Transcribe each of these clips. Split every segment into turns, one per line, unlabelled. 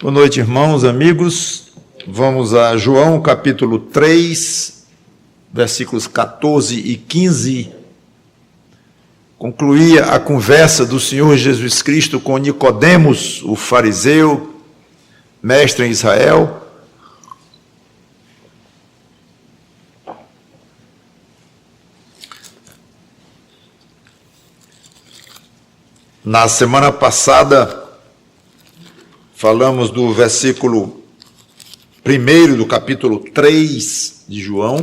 Boa noite, irmãos, amigos. Vamos a João, capítulo 3, versículos 14 e 15. Concluía a conversa do Senhor Jesus Cristo com Nicodemos, o fariseu, mestre em Israel. Na semana passada, falamos do versículo 1 do capítulo 3 de João.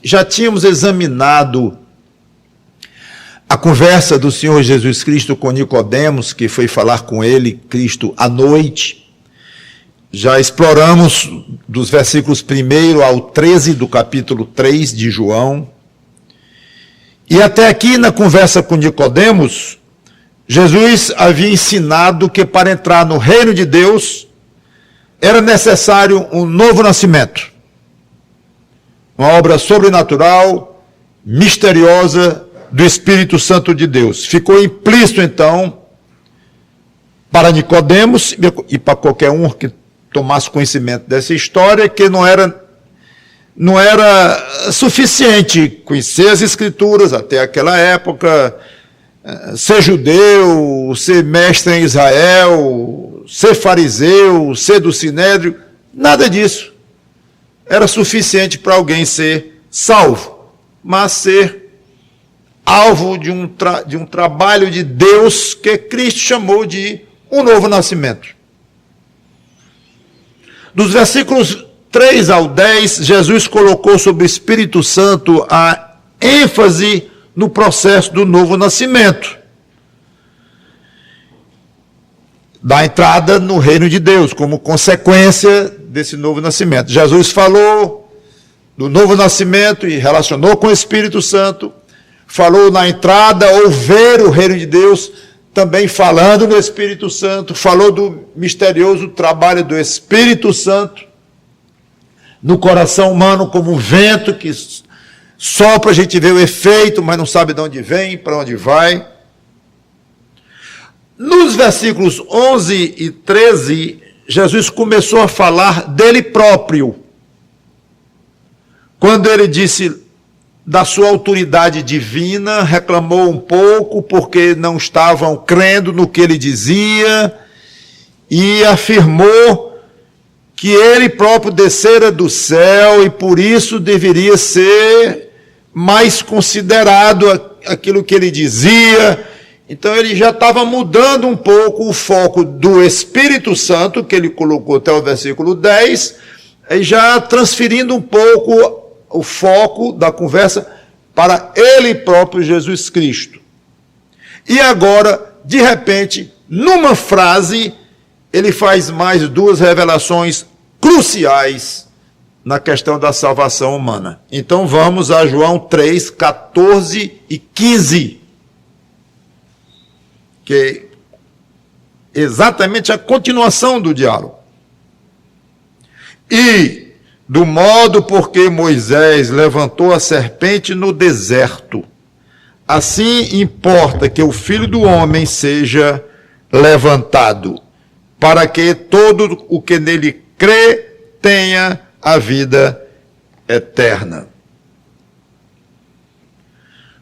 Já tínhamos examinado a conversa do Senhor Jesus Cristo com Nicodemos, que foi falar com ele, Cristo, à noite. Já exploramos dos versículos 1 ao 13 do capítulo 3 de João. E até aqui, na conversa com Nicodemos, Jesus havia ensinado que para entrar no reino de Deus era necessário um novo nascimento. Uma obra sobrenatural, misteriosa do Espírito Santo de Deus. Ficou implícito, então, para Nicodemos e para qualquer um que tomasse conhecimento dessa história, que não era suficiente conhecer as Escrituras até aquela época, ser judeu, ser mestre em Israel, ser fariseu, ser do Sinédrio, nada disso era suficiente para alguém ser salvo, mas ser alvo de um trabalho de Deus que Cristo chamou de um novo nascimento. Dos versículos 3 ao 10, Jesus colocou sobre o Espírito Santo a ênfase no processo do novo nascimento, da entrada no reino de Deus, como consequência desse novo nascimento. Jesus falou do novo nascimento e relacionou com o Espírito Santo, falou na entrada ou ver o reino de Deus, também falando no Espírito Santo, falou do misterioso trabalho do Espírito Santo no coração humano como um vento que sopra, a gente vê o efeito, mas não sabe de onde vem, para onde vai. Nos versículos 11 e 13, Jesus começou a falar dele próprio. Quando ele disse da sua autoridade divina, reclamou um pouco porque não estavam crendo no que ele dizia e afirmou que ele próprio descera do céu e por isso deveria ser mais considerado aquilo que ele dizia. Então ele já estava mudando um pouco o foco do Espírito Santo, que ele colocou até o versículo 10, e já transferindo um pouco o foco da conversa para ele próprio, Jesus Cristo. E agora, de repente, numa frase, ele faz mais duas revelações cruciais na questão da salvação humana. Então vamos a João 3, 14 e 15. Que é exatamente a continuação do diálogo. E do modo por que Moisés levantou a serpente no deserto, assim importa que o Filho do Homem seja levantado, para que todo o que nele crê tenha a vida eterna.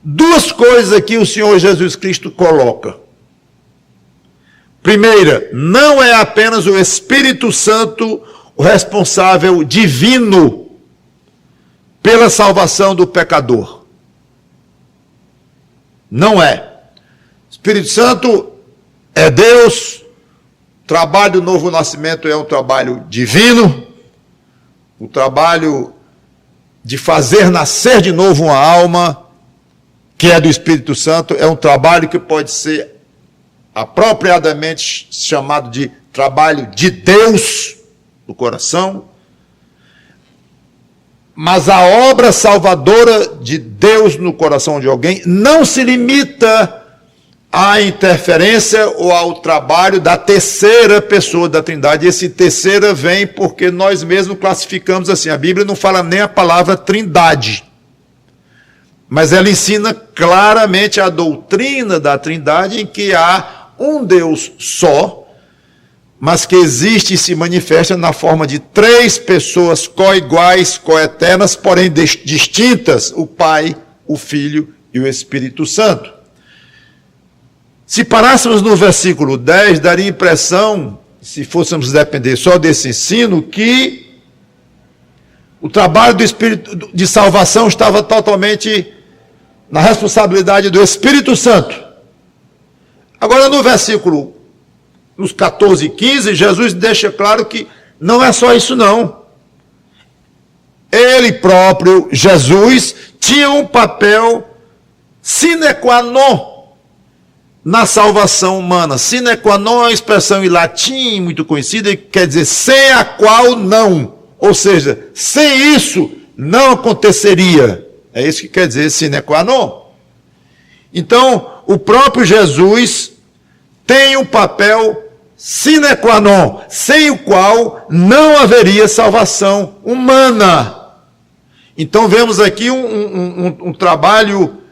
Duas coisas aqui o Senhor Jesus Cristo coloca. Primeira, não é apenas o Espírito Santo o responsável divino pela salvação do pecador. Não é. O Espírito Santo é Deus. O trabalho do novo nascimento é um trabalho divino. O trabalho de fazer nascer de novo uma alma, que é do Espírito Santo, é um trabalho que pode ser apropriadamente chamado de trabalho de Deus no coração. Mas a obra salvadora de Deus no coração de alguém não se limita à interferência ou ao trabalho da terceira pessoa da Trindade. Esse terceira vem porque nós mesmos classificamos assim. A Bíblia não fala nem a palavra Trindade, mas ela ensina claramente a doutrina da Trindade, em que há um Deus só, mas que existe e se manifesta na forma de três pessoas coiguais, coeternas, porém distintas, o Pai, o Filho e o Espírito Santo. Se parássemos no versículo 10, daria a impressão, se fôssemos depender só desse ensino, que o trabalho do Espírito de salvação estava totalmente na responsabilidade do Espírito Santo. Agora, no versículo nos 14 e 15, Jesus deixa claro que não é só isso não. Ele próprio, Jesus, tinha um papel sine qua non na salvação humana. Sine qua non é uma expressão em latim muito conhecida, que quer dizer sem a qual não. Ou seja, sem isso não aconteceria. É isso que quer dizer sine qua non. Então, o próprio Jesus tem um papel sine qua non, sem o qual não haveria salvação humana. Então vemos aqui um trabalho,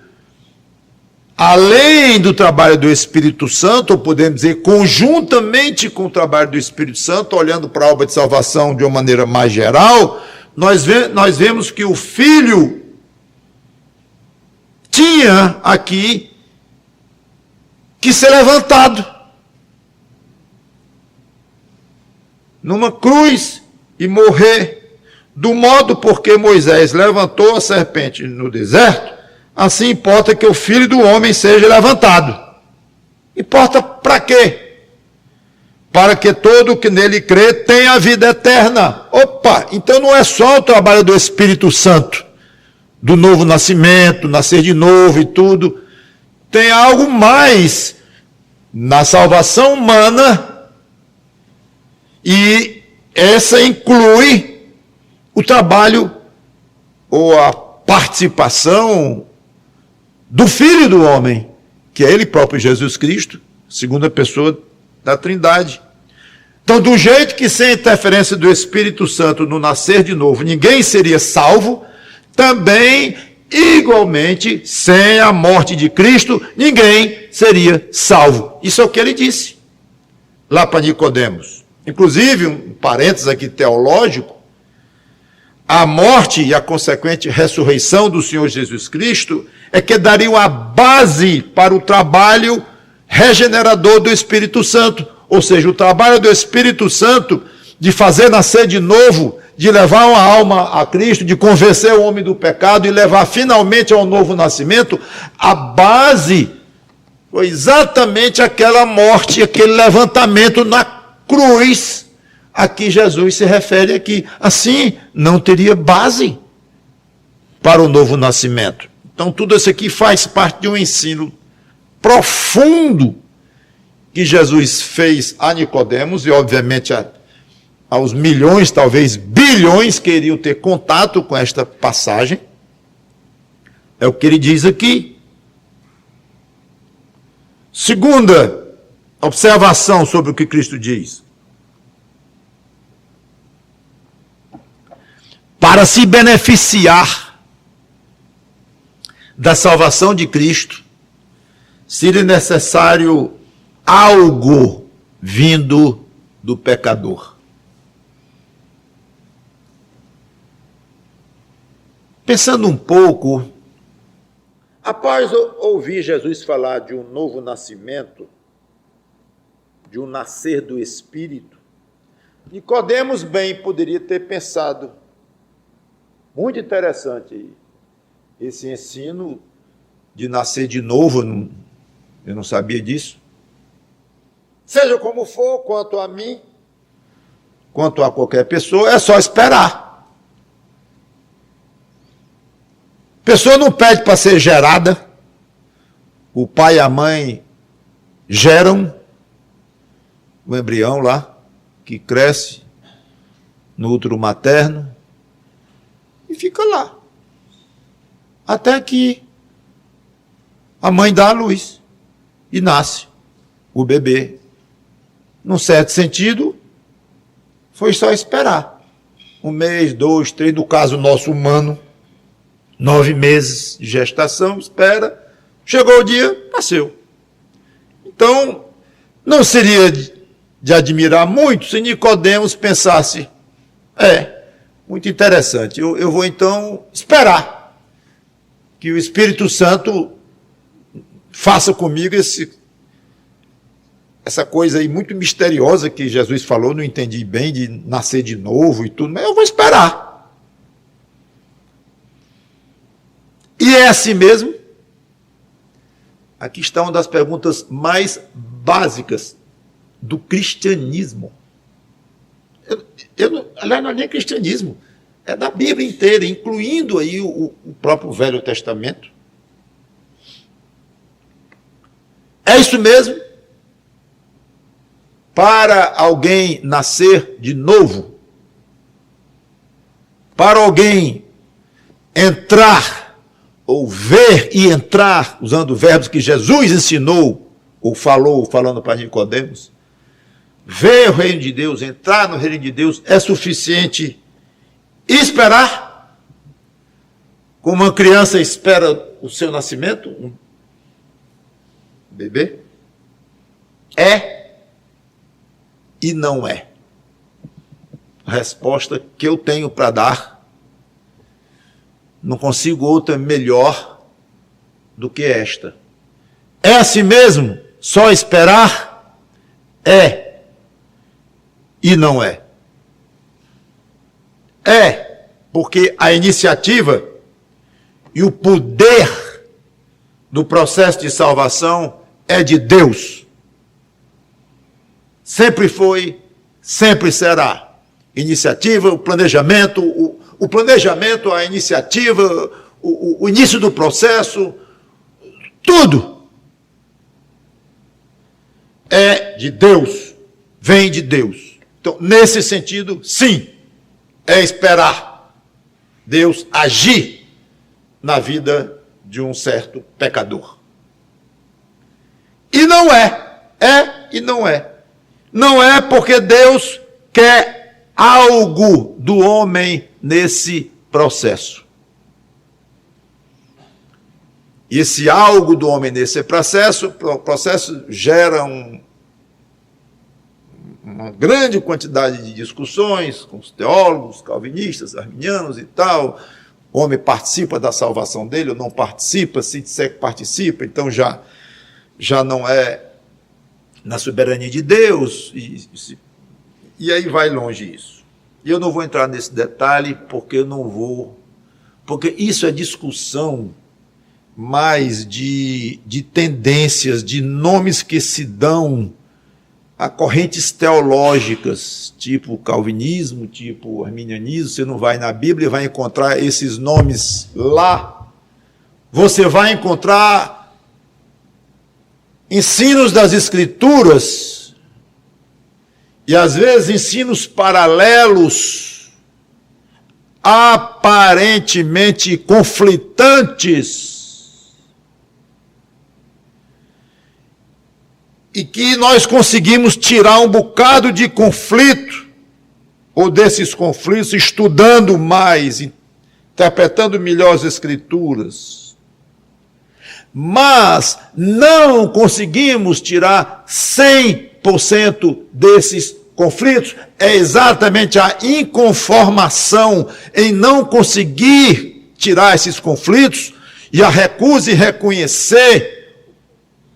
além do trabalho do Espírito Santo, ou podemos dizer, conjuntamente com o trabalho do Espírito Santo, olhando para a obra de salvação de uma maneira mais geral, nós vemos que o Filho tinha aqui que ser levantado numa cruz e morrer, do modo porque Moisés levantou a serpente no deserto, assim importa que o Filho do Homem seja levantado. Importa para quê? Para que todo o que nele crê tenha a vida eterna. Opa, então não é só o trabalho do Espírito Santo, do novo nascimento, nascer de novo e tudo. Tem algo mais na salvação humana. E essa inclui o trabalho ou a participação do Filho do Homem, que é ele próprio, Jesus Cristo, segunda pessoa da Trindade. Então, do jeito que sem interferência do Espírito Santo no nascer de novo ninguém seria salvo, também, igualmente, sem a morte de Cristo, ninguém seria salvo. Isso é o que ele disse lá para Nicodemos. Inclusive, um parênteses aqui teológico, a morte e a consequente ressurreição do Senhor Jesus Cristo é que dariam a base para o trabalho regenerador do Espírito Santo. Ou seja, o trabalho do Espírito Santo de fazer nascer de novo, de levar uma alma a Cristo, de convencer o homem do pecado e levar finalmente ao novo nascimento, a base foi exatamente aquela morte, aquele levantamento na cruz a que Jesus se refere aqui. Assim, não teria base para o novo nascimento. Então, tudo isso aqui faz parte de um ensino profundo que Jesus fez a Nicodemos e, obviamente, aos milhões, talvez bilhões, que iriam ter contato com esta passagem. É o que ele diz aqui. Segunda observação sobre o que Cristo diz. Para se beneficiar da salvação de Cristo, seria necessário algo vindo do pecador. Pensando um pouco, após ouvir Jesus falar de um novo nascimento, de um nascer do Espírito, Nicodemos bem poderia ter pensado, muito interessante esse ensino de nascer de novo, eu não sabia disso. Seja como for, quanto a mim, quanto a qualquer pessoa, é só esperar. A pessoa não pede para ser gerada, o pai e a mãe geram o embrião lá, que cresce no útero materno, e fica lá. Até que a mãe dá a luz e nasce o bebê. Num certo sentido, foi só esperar. 1 mês, 2, 3, no caso nosso humano, 9 meses de gestação, espera. Chegou o dia, nasceu. Então, Não seria de admirar muito se Nicodemos pensasse, muito interessante, eu vou então esperar que o Espírito Santo faça comigo essa coisa aí muito misteriosa que Jesus falou, não entendi bem, de nascer de novo e tudo, mas eu vou esperar. E é assim mesmo? Aqui está uma das perguntas mais básicas do cristianismo. Aliás, não é nem cristianismo, é da Bíblia inteira, incluindo aí o próprio Velho Testamento. É isso mesmo? Para alguém nascer de novo, para alguém entrar, ou ver e entrar, usando verbos que Jesus ensinou, ou falou, falando para Nicodemos, ver o reino de Deus, entrar no reino de Deus, é suficiente esperar, como uma criança espera o seu nascimento, um bebê? É e não é. A resposta que eu tenho para dar, não consigo outra melhor do que esta. É assim mesmo? Só esperar? É e não é. É, porque a iniciativa e o poder do processo de salvação é de Deus. Sempre foi, sempre será. Iniciativa, o planejamento, a iniciativa, o início do processo, tudo é de Deus, vem de Deus. Então, nesse sentido, sim, é esperar Deus agir na vida de um certo pecador. E não é. É e não é. Não é porque Deus quer algo do homem nesse processo. E esse algo do homem nesse processo gera uma grande quantidade de discussões com os teólogos, calvinistas, arminianos e tal. O homem participa da salvação dele ou não participa? Se disser que participa, então já não é na soberania de Deus, e aí vai longe isso. E eu não vou entrar nesse detalhe, porque isso é discussão mais de tendências, de nomes que se dão a correntes teológicas, tipo calvinismo, tipo arminianismo. Você não vai na Bíblia e vai encontrar esses nomes lá. Você vai encontrar ensinos das Escrituras, e às vezes ensinos paralelos, aparentemente conflitantes, e que nós conseguimos tirar um bocado de conflito, ou desses conflitos, estudando mais, interpretando melhor as Escrituras. Mas não conseguimos tirar 100% desses conflitos. É exatamente a inconformação em não conseguir tirar esses conflitos e a recusa em reconhecer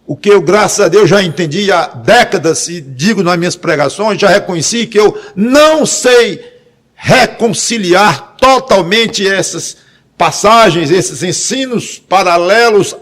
o que eu, graças a Deus, já entendi há décadas e digo nas minhas pregações, já reconheci que eu não sei reconciliar totalmente essas passagens, esses ensinos paralelos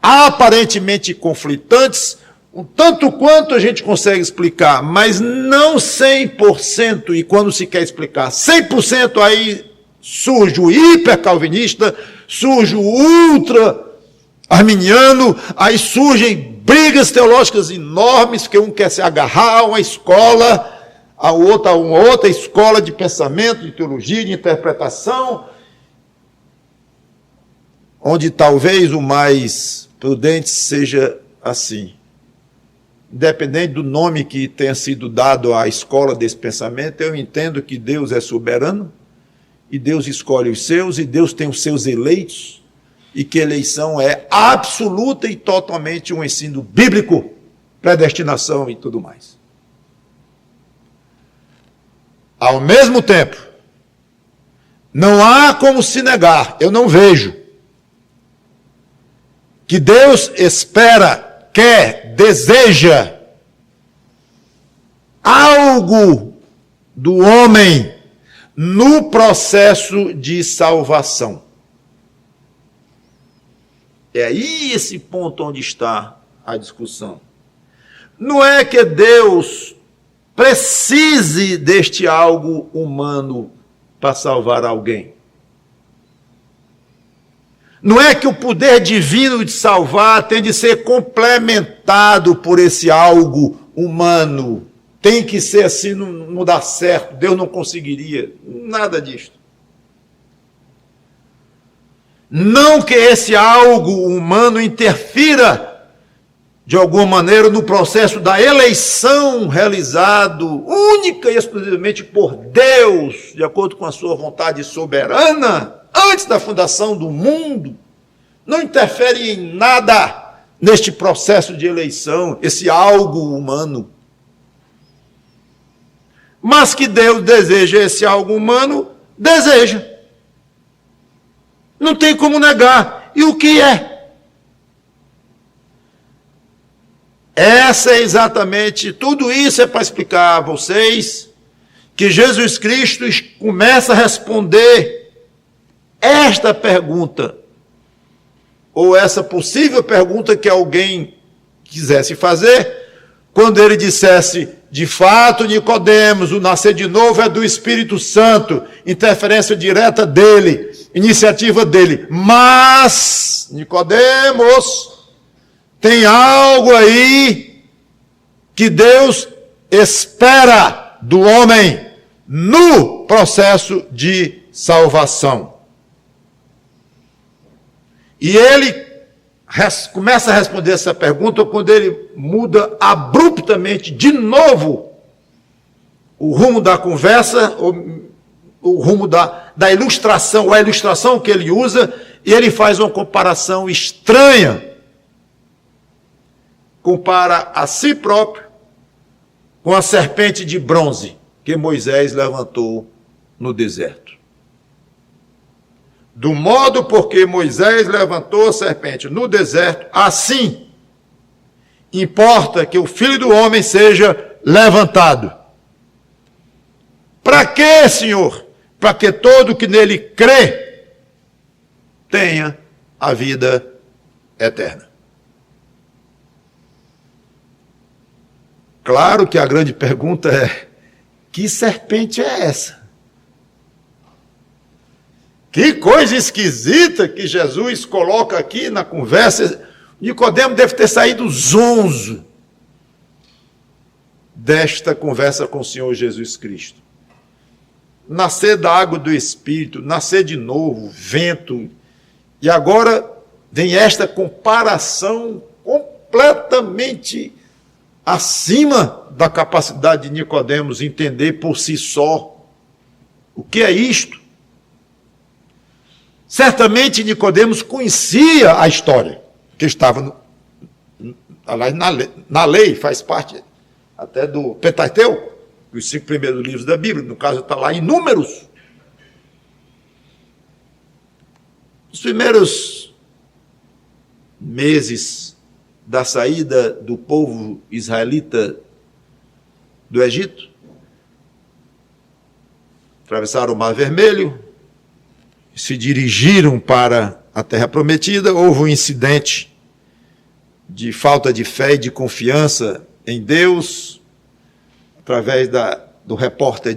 aparentemente conflitantes, um tanto quanto a gente consegue explicar, mas não 100%, e quando se quer explicar 100%, aí surge o hipercalvinista, surge o ultra-arminiano, aí surgem brigas teológicas enormes, porque um quer se agarrar a uma escola, a uma outra escola de pensamento, de teologia, de interpretação, onde talvez o mais prudente seja assim. Independente do nome que tenha sido dado à escola desse pensamento, eu entendo que Deus é soberano, e Deus escolhe os seus, e Deus tem os seus eleitos, e que a eleição é absoluta e totalmente um ensino bíblico. predestinação e tudo mais. Ao mesmo tempo, não há como se negar, eu não vejo, que Deus espera, quer, deseja algo do homem no processo de salvação. É aí esse ponto onde está a discussão. Não é que Deus precise deste algo humano para salvar alguém. Não é que o poder divino de salvar tem de ser complementado por esse algo humano. Tem que ser assim, não dá certo, Deus não conseguiria. Nada disso. Não que esse algo humano interfira de alguma maneira no processo da eleição realizado única e exclusivamente por Deus, de acordo com a sua vontade soberana, antes da fundação do mundo. Não interfere em nada neste processo de eleição, esse algo humano. Mas que Deus deseja esse algo humano, deseja. Não tem como negar. E o que é? Essa é exatamente, tudo isso é para explicar a vocês que Jesus Cristo começa a responder esta pergunta, ou essa possível pergunta que alguém quisesse fazer, quando ele dissesse: de fato, Nicodemos, o nascer de novo é do Espírito Santo, interferência direta dele, iniciativa dele. Mas, Nicodemos, tem algo aí que Deus espera do homem no processo de salvação. E ele começa a responder essa pergunta quando ele muda abruptamente, de novo, o rumo da conversa, o rumo da ilustração, a ilustração que ele usa, e ele faz uma comparação estranha. Compara a si próprio com a serpente de bronze que Moisés levantou no deserto. Do modo porque Moisés levantou a serpente no deserto, assim importa que o Filho do Homem seja levantado. Para quê, Senhor? Para que todo que nele crê tenha a vida eterna. Claro que a grande pergunta é: que serpente é essa? Que coisa esquisita que Jesus coloca aqui na conversa. Nicodemo deve ter saído zonzo desta conversa com o Senhor Jesus Cristo. Nascer da água do Espírito, nascer de novo, vento. E agora vem esta comparação completamente acima da capacidade de Nicodemos entender por si só o que é isto. Certamente Nicodemos conhecia a história, que estava na lei, faz parte até do Pentateuco, os 5 primeiros livros da Bíblia, no caso está lá em Números. Os primeiros meses da saída do povo israelita do Egito, atravessaram o Mar Vermelho, se dirigiram para a Terra Prometida. Houve um incidente de falta de fé e de confiança em Deus, através do repórter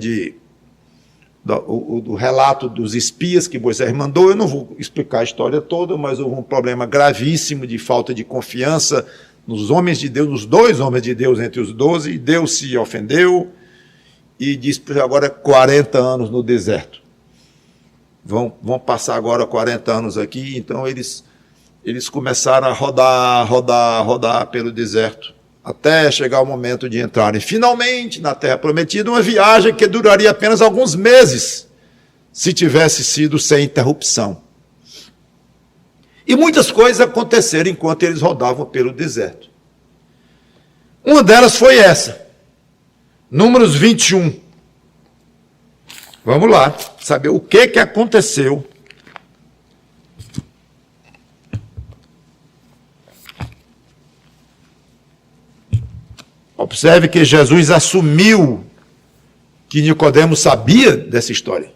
do relato dos espias que Moisés mandou. Eu não vou explicar a história toda, mas houve um problema gravíssimo de falta de confiança nos homens de Deus, nos 2 homens de Deus entre os 12, e Deus se ofendeu e disse: agora 40 anos no deserto. Vão passar agora 40 anos aqui. Então eles começaram a rodar pelo deserto, até chegar o momento de entrarem finalmente na Terra Prometida, uma viagem que duraria apenas alguns meses, se tivesse sido sem interrupção. E muitas coisas aconteceram enquanto eles rodavam pelo deserto. Uma delas foi essa, Números 21. Vamos lá, saber o que aconteceu. Observe que Jesus assumiu que Nicodemo sabia dessa história.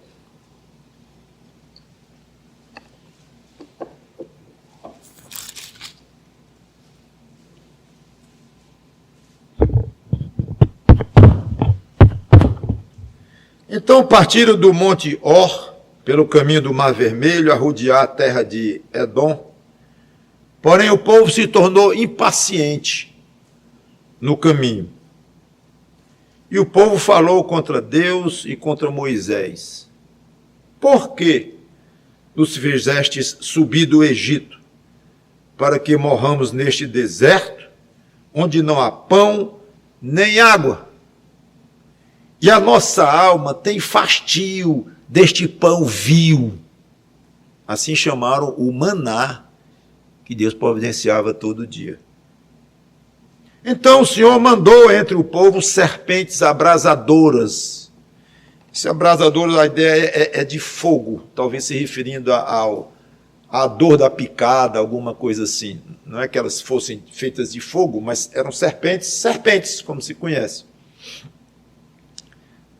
Então partiram do Monte Or, pelo caminho do Mar Vermelho, a rodear a terra de Edom. Porém, o povo se tornou impaciente no caminho. E o povo falou contra Deus e contra Moisés. Por que nos fizestes subir do Egito, para que morramos neste deserto, onde não há pão nem água? E a nossa alma tem fastio deste pão vil. Assim chamaram o maná que Deus providenciava todo dia. Então o Senhor mandou entre o povo serpentes abrasadoras. Esse abrasador, a ideia é de fogo, talvez se referindo à dor da picada, alguma coisa assim. Não é que elas fossem feitas de fogo, mas eram serpentes, como se conhece.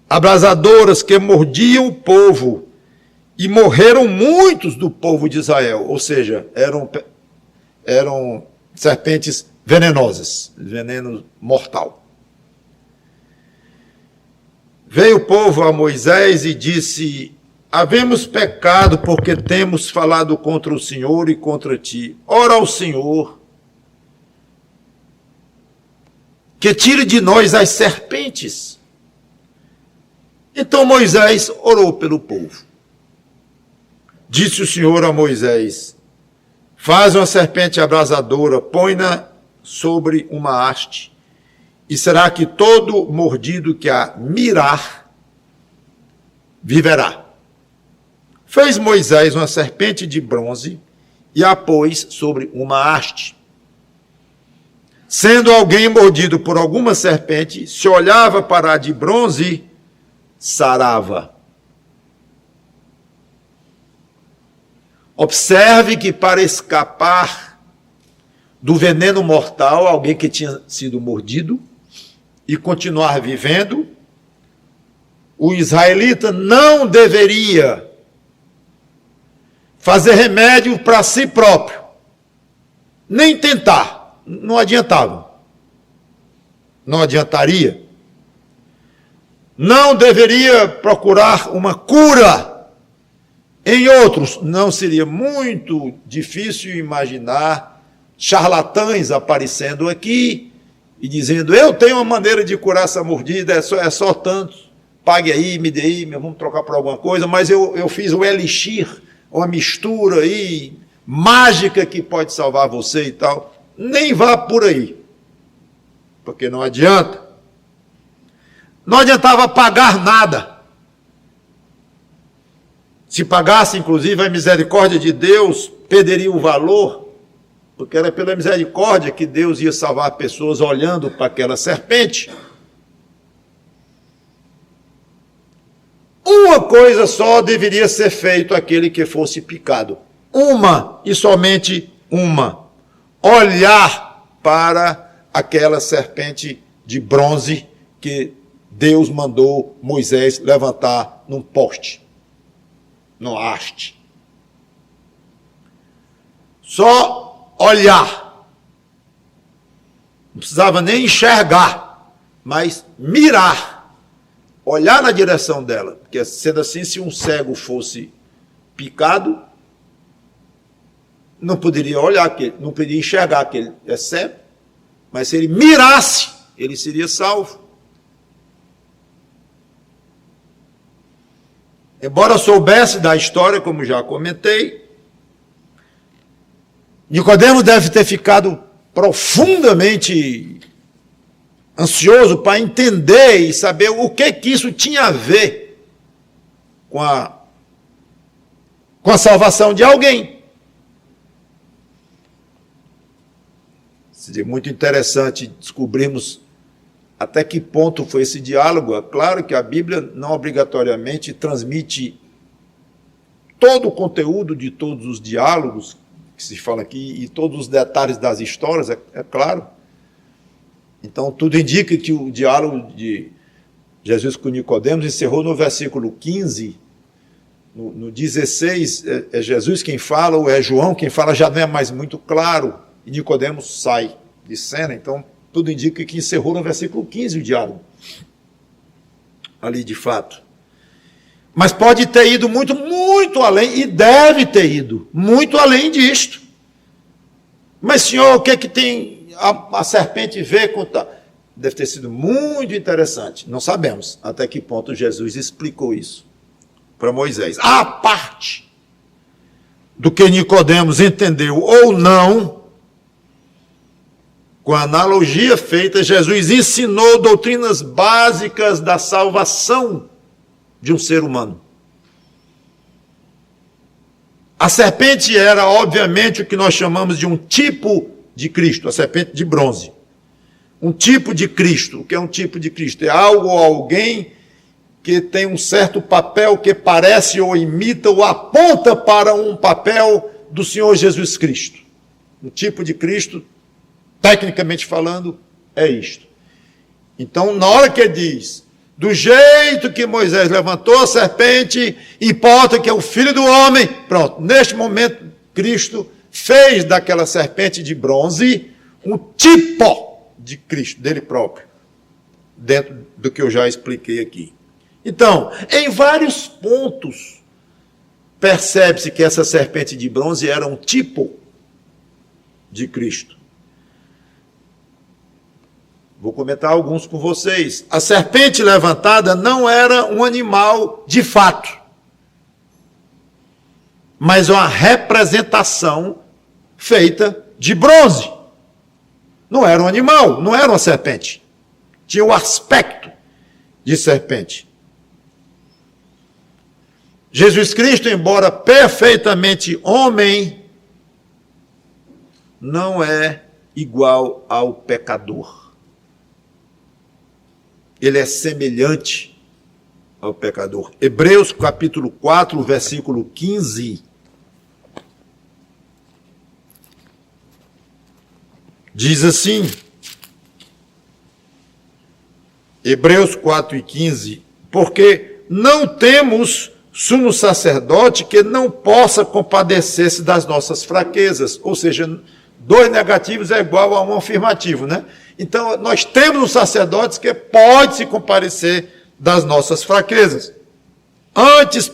Abrasadoras que mordiam o povo, e morreram muitos do povo de Israel, ou seja, eram serpentes venenosas, veneno mortal. Veio o povo a Moisés e disse: havemos pecado porque temos falado contra o Senhor e contra ti. Ora ao Senhor, que tire de nós as serpentes. Então Moisés orou pelo povo. Disse o Senhor a Moisés: faz uma serpente abrasadora, põe-na sobre uma haste, e será que todo mordido que a mirar viverá. Fez Moisés uma serpente de bronze e a pôs sobre uma haste. Sendo alguém mordido por alguma serpente, se olhava para a de bronze, sarava. Observe que para escapar do veneno mortal, alguém que tinha sido mordido e continuar vivendo, o israelita não deveria fazer remédio para si próprio, nem tentar, não adiantava, não adiantaria. Não deveria procurar uma cura em outros. Não seria muito difícil imaginar charlatães aparecendo aqui e dizendo: eu tenho uma maneira de curar essa mordida, é só tanto, pague aí, me dê aí, vamos trocar por alguma coisa, mas eu fiz um elixir, uma mistura aí, mágica que pode salvar você e tal. Nem vá por aí, porque não adianta. Não adiantava pagar nada. Se pagasse, inclusive, a misericórdia de Deus perderia o valor, porque era pela misericórdia que Deus ia salvar pessoas olhando para aquela serpente. Uma coisa só deveria ser feito àquele que fosse picado. Uma, e somente uma. Olhar para aquela serpente de bronze que Deus mandou Moisés levantar num poste, num haste. Só olhar. Não precisava nem enxergar, mas mirar. Olhar na direção dela. Porque, sendo assim, se um cego fosse picado, não poderia olhar, não poderia enxergar, que ele é cego. Mas se ele mirasse, ele seria salvo. Embora soubesse da história, como já comentei, Nicodemo deve ter ficado profundamente ansioso para entender e saber o que isso tinha a ver com a salvação de alguém. Seria muito interessante descobrirmos Até que ponto foi esse diálogo? É claro que a Bíblia não obrigatoriamente transmite todo o conteúdo de todos os diálogos que se fala aqui e todos os detalhes das histórias, é claro. Então, tudo indica que o diálogo de Jesus com Nicodemos encerrou no versículo 15. No 16, é Jesus quem fala, ou é João quem fala, já não é mais muito claro, e Nicodemos sai de cena. Então, tudo indica que encerrou no versículo 15 o diálogo, ali de fato. Mas pode ter ido muito, muito além, e deve ter ido muito além disto. Mas, Senhor, o que é que tem a serpente ver com tal? Deve ter sido muito interessante. Não sabemos até que ponto Jesus explicou isso para Moisés. A parte do que Nicodemos entendeu ou não, com a analogia feita, Jesus ensinou doutrinas básicas da salvação de um ser humano. A serpente era, obviamente, o que nós chamamos de um tipo de Cristo, a serpente de bronze. Um tipo de Cristo. O que é um tipo de Cristo? É algo ou alguém que tem um certo papel que parece ou imita ou aponta para um papel do Senhor Jesus Cristo. Um tipo de Cristo, tecnicamente falando, é isto. Então, na hora que ele diz, do jeito que Moisés levantou a serpente, importa que é o Filho do Homem. Pronto, neste momento, Cristo fez daquela serpente de bronze um tipo de Cristo, dele próprio, dentro do que eu já expliquei aqui. Então, em vários pontos, percebe-se que essa serpente de bronze era um tipo de Cristo. Vou comentar alguns com vocês. A serpente levantada não era um animal de fato, mas uma representação feita de bronze. Não era um animal, não era uma serpente. Tinha o aspecto de serpente. Jesus Cristo, embora perfeitamente homem, não é igual ao pecador. Ele é semelhante ao pecador. Hebreus capítulo 4, versículo 15. Diz assim, Hebreus 4 e 15, porque não temos sumo sacerdote que não possa compadecer-se das nossas fraquezas. Ou seja, dois negativos é igual a um afirmativo, né? Então, nós temos um sacerdote que pode se compadecer das nossas fraquezas. Antes,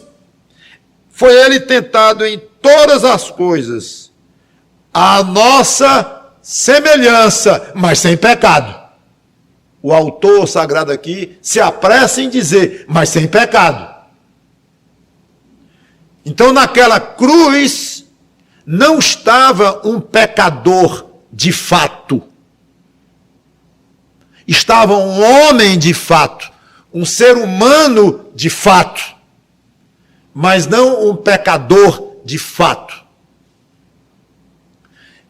foi ele tentado em todas as coisas, a nossa semelhança, mas sem pecado. O autor sagrado aqui se apressa em dizer, mas sem pecado. Então, naquela cruz, não estava um pecador de fato. Estava um homem de fato, um ser humano de fato, mas não um pecador de fato.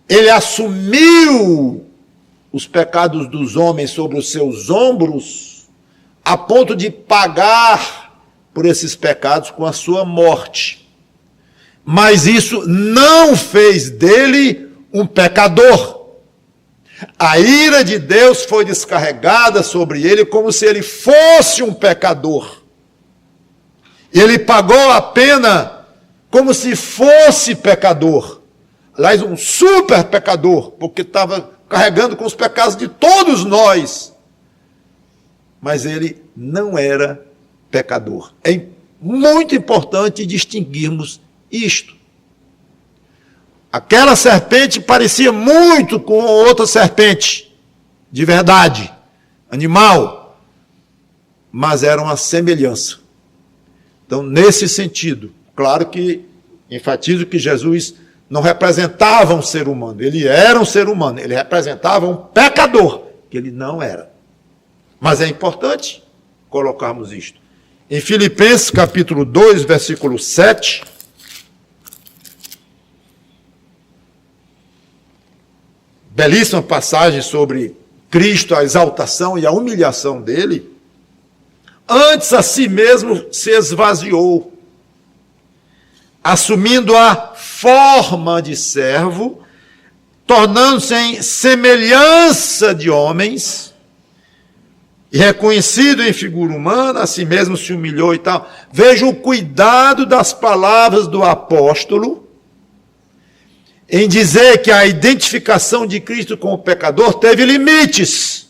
Ele assumiu os pecados dos homens sobre os seus ombros, a ponto de pagar por esses pecados com a sua morte. Mas isso não fez dele um pecador. A ira de Deus foi descarregada sobre ele como se ele fosse um pecador. Ele pagou a pena como se fosse pecador. Aliás, um super pecador, porque estava carregando com os pecados de todos nós. Mas ele não era pecador. É muito importante distinguirmos isto. Aquela serpente parecia muito com outra serpente, de verdade, animal, mas era uma semelhança. Então, nesse sentido, claro que enfatizo que Jesus não representava um ser humano, ele era um ser humano, ele representava um pecador, que ele não era. Mas é importante colocarmos isto. Em Filipenses capítulo 2, versículo 7, belíssima passagem sobre Cristo, a exaltação e a humilhação dele, antes a si mesmo se esvaziou, assumindo a forma de servo, tornando-se em semelhança de homens, e reconhecido em figura humana, a si mesmo se humilhou e tal. Veja o cuidado das palavras do apóstolo em dizer que a identificação de Cristo com o pecador teve limites.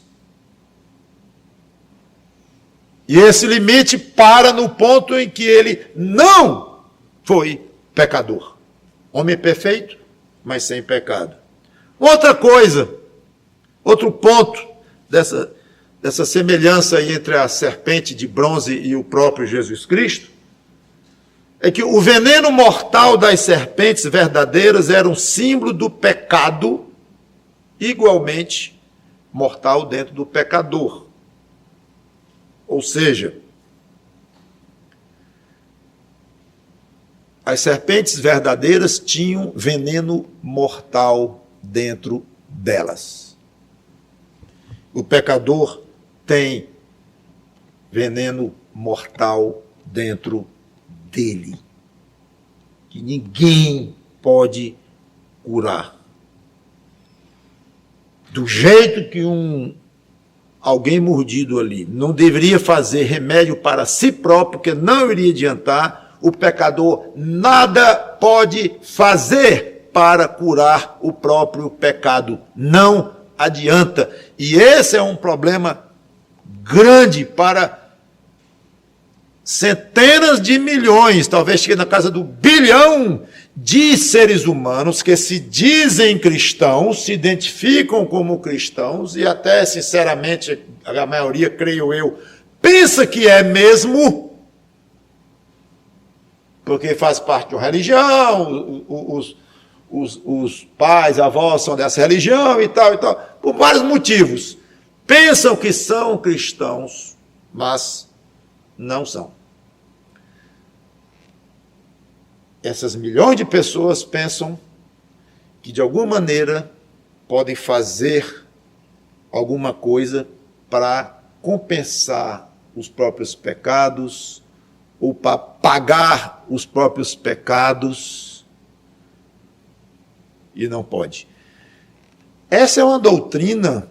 E esse limite para no ponto em que ele não foi pecador. Homem perfeito, mas sem pecado. Outra coisa, outro ponto dessa semelhança aí entre a serpente de bronze e o próprio Jesus Cristo, é que o veneno mortal das serpentes verdadeiras era um símbolo do pecado, igualmente mortal dentro do pecador. Ou seja, as serpentes verdadeiras tinham veneno mortal dentro delas. O pecador tem veneno mortal dentro dele, que ninguém pode curar. Do jeito que alguém mordido ali não deveria fazer remédio para si próprio, porque não iria adiantar, o pecador nada pode fazer para curar o próprio pecado. Não adianta. E esse é um problema grande para centenas de milhões, talvez chegue na casa do bilhão de seres humanos que se dizem cristãos, se identificam como cristãos e até, sinceramente, a maioria, creio eu, pensa que é mesmo, porque faz parte de uma religião, os pais, avós são dessa religião e tal, por vários motivos. Pensam que são cristãos, mas não são. Essas milhões de pessoas pensam que de alguma maneira podem fazer alguma coisa para compensar os próprios pecados ou para pagar os próprios pecados, e não pode. Essa é uma doutrina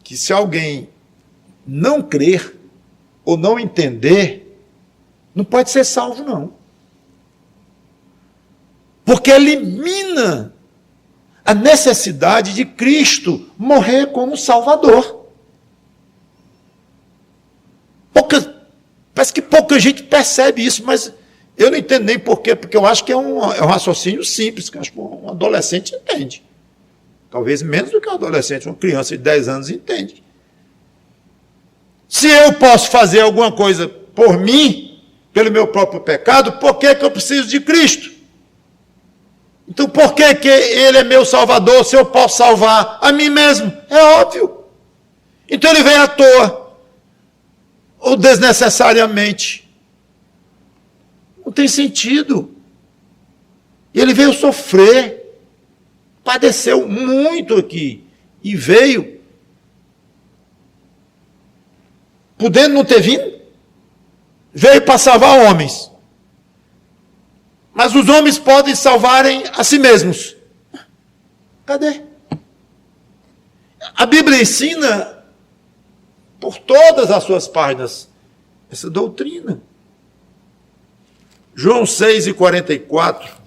que, se alguém não crer ou não entender, não pode ser salvo, não. Porque elimina a necessidade de Cristo morrer como Salvador. Parece que pouca gente percebe isso, mas eu não entendo nem por quê, porque eu acho que é um raciocínio simples, que eu acho que um adolescente entende. Talvez menos do que um adolescente, uma criança de 10 anos entende. Se eu posso fazer alguma coisa por mim, pelo meu próprio pecado, por que eu preciso de Cristo? Então por que Ele é meu Salvador se eu posso salvar a mim mesmo? É óbvio. Então Ele vem à toa, ou desnecessariamente. Não tem sentido. Ele veio sofrer, padeceu muito aqui, e veio, podendo não ter vindo, veio para salvar homens. Mas os homens podem salvarem a si mesmos. Cadê? A Bíblia ensina, por todas as suas páginas, essa doutrina. João 6:44.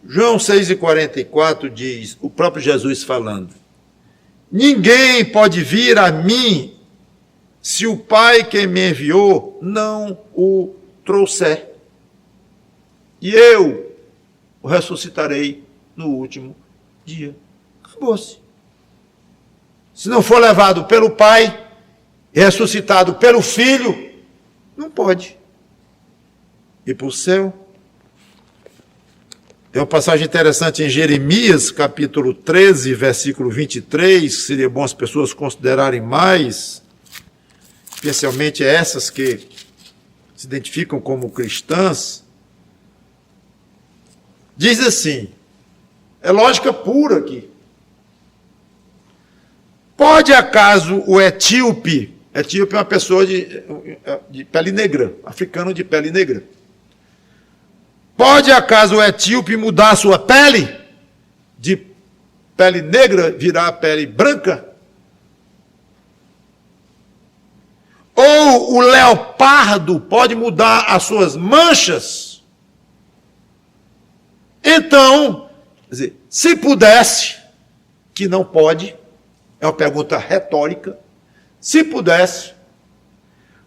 João 6:44 diz, o próprio Jesus falando: ninguém pode vir a mim se o Pai que me enviou não o trouxer. E eu o ressuscitarei no último dia. Acabou-se. Se não for levado pelo Pai, ressuscitado pelo Filho, não pode ir para o céu. Tem uma passagem interessante em Jeremias, capítulo 13, versículo 23, seria bom as pessoas considerarem mais. especialmente essas que se identificam como cristãs, diz assim, é lógica pura aqui. Pode acaso o etíope é uma pessoa de pele negra, africano de pele negra. Pode acaso o etíope mudar a sua pele? De pele negra virar pele branca? Ou o leopardo pode mudar as suas manchas? Então, quer dizer, se pudesse, que não pode, é uma pergunta retórica, se pudesse,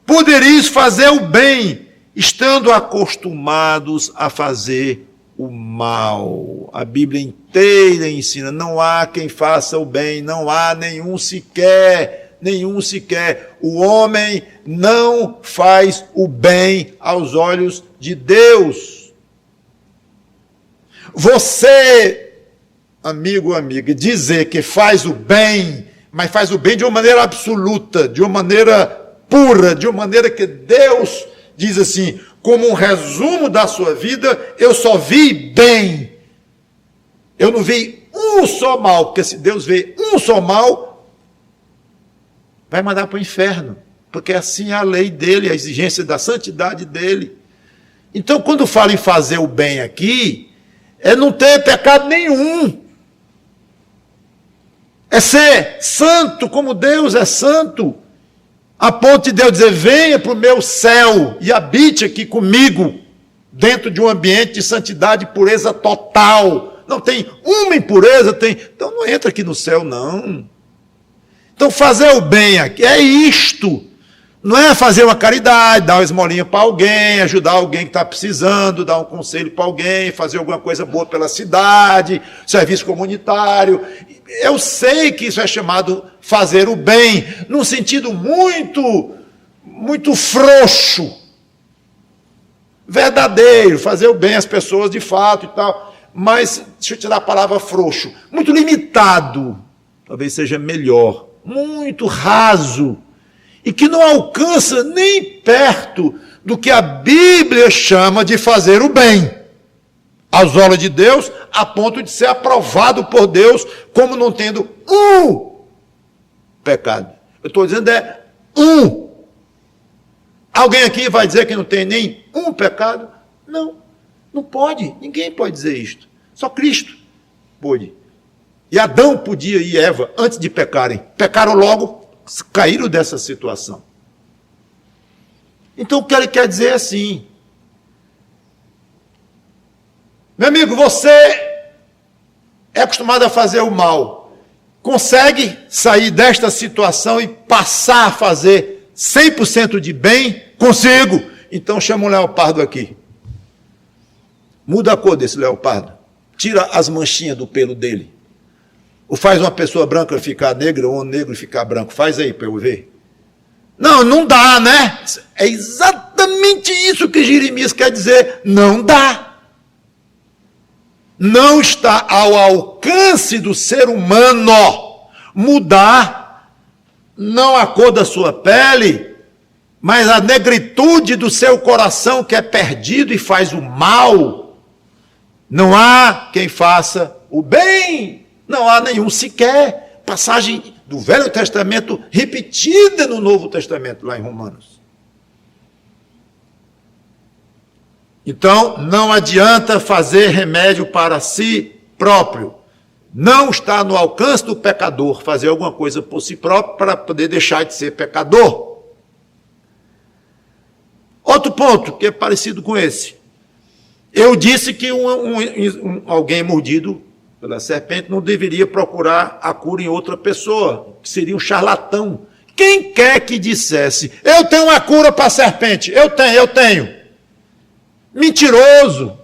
poderíeis fazer o bem, estando acostumados a fazer o mal. A Bíblia inteira ensina, não há quem faça o bem, não há nenhum sequer. O homem não faz o bem aos olhos de Deus. Você, amigo ou amiga, dizer que faz o bem, mas faz o bem de uma maneira absoluta, de uma maneira pura, de uma maneira que Deus diz assim, como um resumo da sua vida, eu só vi bem. Eu não vi um só mal, porque se Deus vê um só mal, vai mandar para o inferno, porque assim é a lei dele, a exigência da santidade dele. Então, quando fala em fazer o bem aqui, é não ter pecado nenhum. É ser santo como Deus é santo, a ponto de Deus dizer, venha para o meu céu e habite aqui comigo, dentro de um ambiente de santidade e pureza total. Não tem uma impureza, então não entra aqui no céu, não. Então fazer o bem aqui é isto, não é fazer uma caridade, dar uma esmolinha para alguém, ajudar alguém que está precisando, dar um conselho para alguém, fazer alguma coisa boa pela cidade, serviço comunitário. Eu sei que isso é chamado fazer o bem, num sentido muito frouxo, verdadeiro, fazer o bem às pessoas de fato e tal, mas, deixa eu tirar a palavra frouxo, muito limitado, talvez seja melhor, muito raso, e que não alcança nem perto do que a Bíblia chama de fazer o bem, aos olhos de Deus, a ponto de ser aprovado por Deus, como não tendo um pecado. Eu estou dizendo um. Alguém aqui vai dizer que não tem nem um pecado? Não, não pode, ninguém pode dizer isto, só Cristo pôde. E Adão podia e Eva, antes de pecarem, pecaram logo, caíram dessa situação. Então o que ele quer dizer é assim, meu amigo, você é acostumado a fazer o mal, consegue sair desta situação e passar a fazer 100% de bem? Consigo. Então chama um leopardo aqui, muda a cor desse leopardo, tira as manchinhas do pelo dele, ou faz uma pessoa branca ficar negra, ou um negro ficar branco. Faz aí para eu ver. Não dá, né? É exatamente isso que Jeremias quer dizer. Não dá. Não está ao alcance do ser humano mudar não a cor da sua pele, mas a negritude do seu coração que é perdido e faz o mal. Não há quem faça o bem. Não há nenhum sequer. Passagem do Velho Testamento repetida no Novo Testamento, lá em Romanos. Então, não adianta fazer remédio para si próprio. Não está no alcance do pecador fazer alguma coisa por si próprio para poder deixar de ser pecador. Outro ponto que é parecido com esse. Eu disse que alguém mordido pela serpente não deveria procurar a cura em outra pessoa, que seria um charlatão. Quem quer que dissesse, eu tenho uma cura para a serpente, eu tenho. Mentiroso,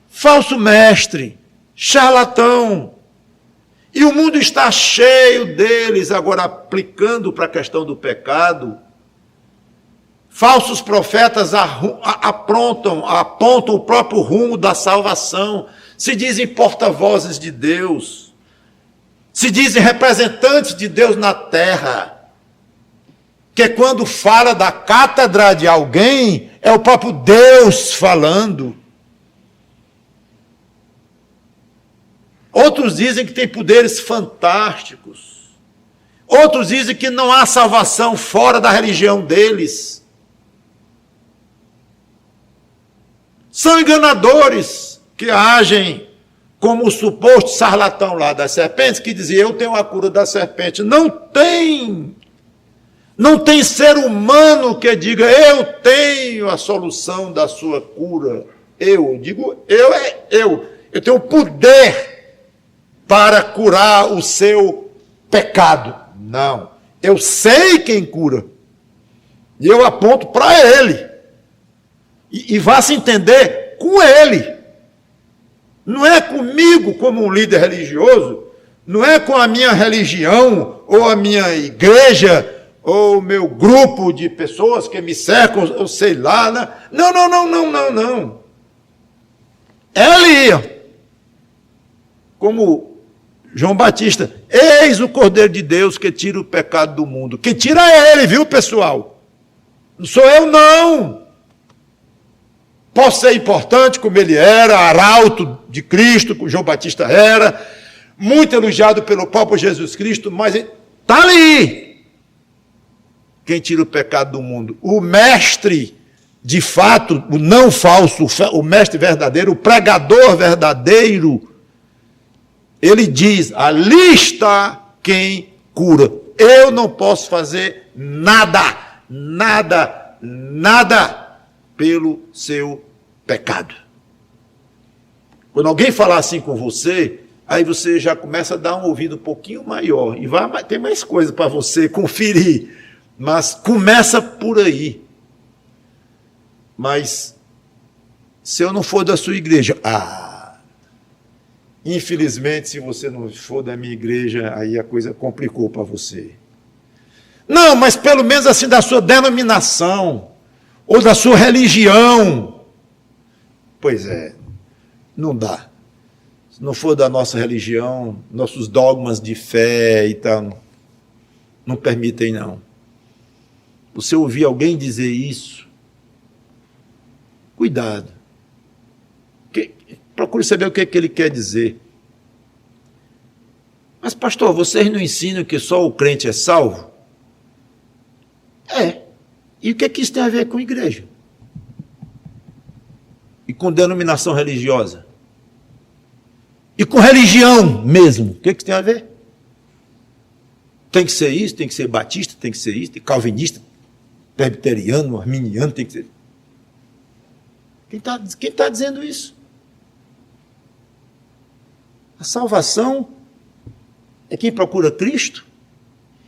falso mestre, charlatão. E o mundo está cheio deles, agora aplicando para a questão do pecado. Falsos profetas apontam o próprio rumo da salvação, se dizem porta-vozes de Deus, se dizem representantes de Deus na terra. que quando fala da cátedra de alguém, é o próprio Deus falando. Outros dizem que tem poderes fantásticos. Outros dizem que não há salvação fora da religião deles. São enganadores que agem como o suposto charlatão lá das serpentes, que dizia, eu tenho a cura da serpente. Não tem. Não tem ser humano que diga, eu tenho a solução da sua cura. Eu tenho poder para curar o seu pecado. Não. Eu sei quem cura. E eu aponto para ele. E vá se entender com ele. Não é comigo como um líder religioso, não é com a minha religião, ou a minha igreja, ou o meu grupo de pessoas que me cercam, ou sei lá. Né? Não. É ali, como João Batista, eis o Cordeiro de Deus que tira o pecado do mundo. Quem tira é ele, viu, pessoal? Não sou eu, não. Posso ser importante como ele era, arauto de Cristo, como João Batista era, muito elogiado pelo próprio Jesus Cristo, mas está ali. Quem tira o pecado do mundo? O mestre, de fato, o não falso, o mestre verdadeiro, o pregador verdadeiro, ele diz, ali está quem cura. Eu não posso fazer nada pelo seu pecado. Quando alguém falar assim com você, aí você já começa a dar um ouvido um pouquinho maior, e vai ter mais coisa para você conferir, mas começa por aí. Mas, se eu não for da sua igreja, infelizmente, se você não for da minha igreja, aí a coisa complicou para você. Não, mas pelo menos assim da sua denominação, ou da sua religião. Pois é, não dá. Se não for da nossa religião, nossos dogmas de fé e tal, não permitem não. Você ouvir alguém dizer isso, cuidado. Procure saber o que ele quer dizer. Mas pastor, vocês não ensinam que só o crente é salvo? É. E o que isso tem a ver com igreja? E com denominação religiosa? E com religião mesmo? O que tem a ver? Tem que ser isso, tem que ser batista, tem que ser isso, calvinista, presbiteriano, arminiano, tem que ser... Quem está dizendo isso? A salvação é quem procura Cristo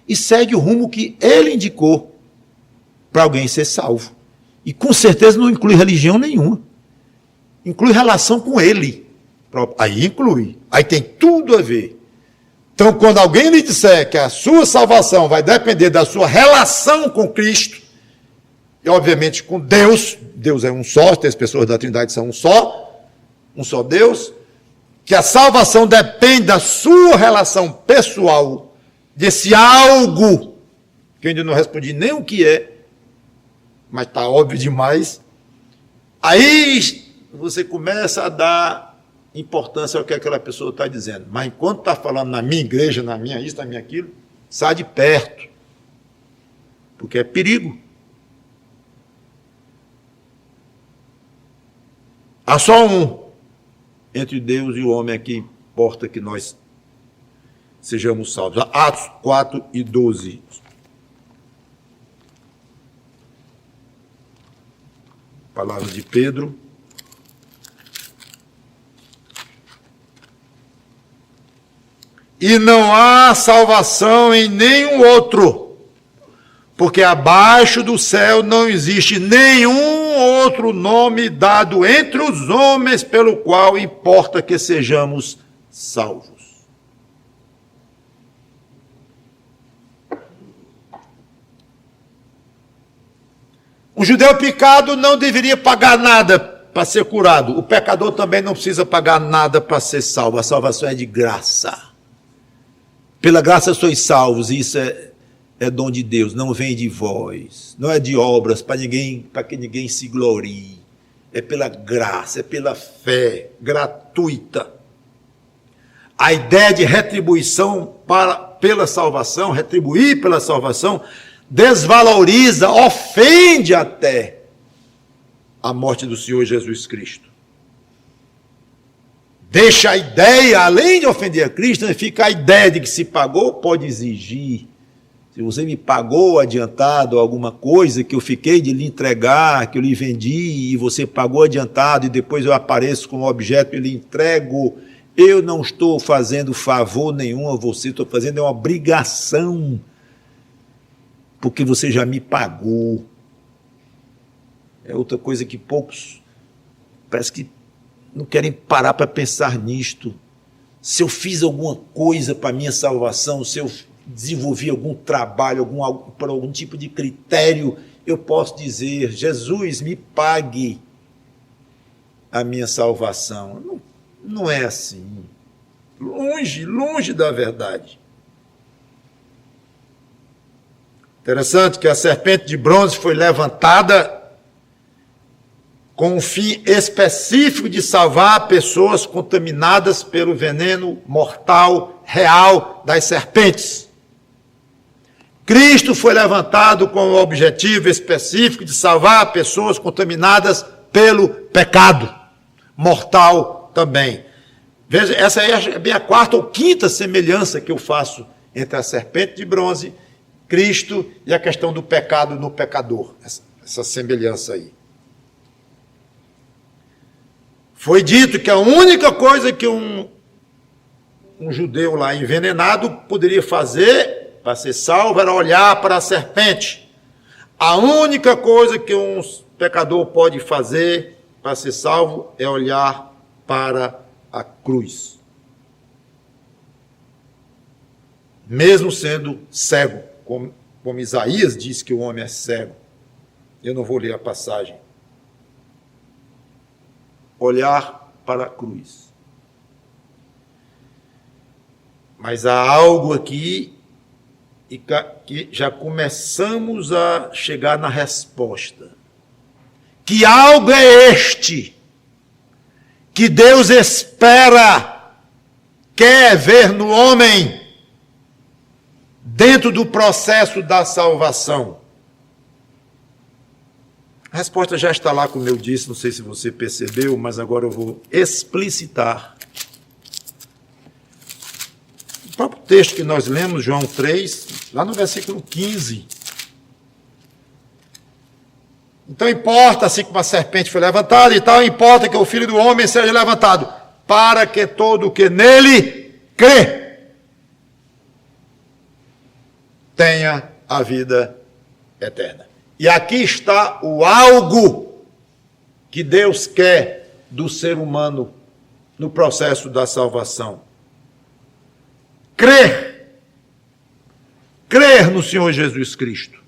e segue o rumo que ele indicou para alguém ser salvo. E com certeza não inclui religião nenhuma. Inclui relação com ele. Aí inclui. Aí tem tudo a ver. Então, quando alguém lhe disser que a sua salvação vai depender da sua relação com Cristo, e obviamente com Deus, Deus é um só, as pessoas da Trindade são um só Deus, que a salvação depende da sua relação pessoal, desse algo, que eu ainda não respondi nem o que é, mas está óbvio demais, aí você começa a dar importância ao que aquela pessoa está dizendo. Mas enquanto está falando na minha igreja, na minha isso, na minha aquilo, sai de perto, porque é perigo. Há só um entre Deus e o homem, que importa que nós sejamos salvos. Atos 4:12. Palavra de Pedro. E não há salvação em nenhum outro, porque abaixo do céu não existe nenhum outro nome dado entre os homens pelo qual importa que sejamos salvos. O judeu pecado não deveria pagar nada para ser curado. O pecador também não precisa pagar nada para ser salvo. A salvação é de graça. Pela graça sois salvos. Isso é dom de Deus, não vem de vós, não é de obras para que ninguém se glorie. É pela graça, é pela fé gratuita. A ideia de retribuição pela salvação, retribuir pela salvação, desvaloriza, ofende até a morte do Senhor Jesus Cristo. Deixa a ideia, além de ofender a Cristo, fica a ideia de que se pagou, pode exigir. Se você me pagou adiantado alguma coisa que eu fiquei de lhe entregar, que eu lhe vendi, e você pagou adiantado, e depois eu apareço com um objeto e lhe entrego, eu não estou fazendo favor nenhum a você, estou fazendo uma obrigação, porque você já me pagou. É outra coisa que poucos parece que não querem parar para pensar nisto. Se eu fiz alguma coisa para a minha salvação, se eu desenvolvi algum trabalho, por algum tipo de critério, eu posso dizer, Jesus, me pague a minha salvação. Não é assim. Longe da verdade. Interessante que a serpente de bronze foi levantada com um fim específico de salvar pessoas contaminadas pelo veneno mortal real das serpentes. Cristo foi levantado com o objetivo específico de salvar pessoas contaminadas pelo pecado mortal também. Veja, essa é bem a quarta ou quinta semelhança que eu faço entre a serpente de bronze, Cristo e a questão do pecado no pecador. Essa semelhança aí. Foi dito que a única coisa que um judeu lá envenenado poderia fazer para ser salvo era olhar para a serpente. A única coisa que um pecador pode fazer para ser salvo é olhar para a cruz. Mesmo sendo cego, como Isaías diz que o homem é cego. Eu não vou ler a passagem. Olhar para a cruz. Mas há algo aqui e que já começamos a chegar na resposta. Que algo é este que Deus quer ver no homem dentro do processo da salvação? A resposta já está lá, como eu disse, não sei se você percebeu, mas agora eu vou explicitar. O próprio texto que nós lemos, João 3, lá no versículo 15. Então importa, assim como a serpente foi levantada e tal, importa que o Filho do Homem seja levantado, para que todo o que nele crê tenha a vida eterna. E aqui está o algo que Deus quer do ser humano no processo da salvação. Crer no Senhor Jesus Cristo.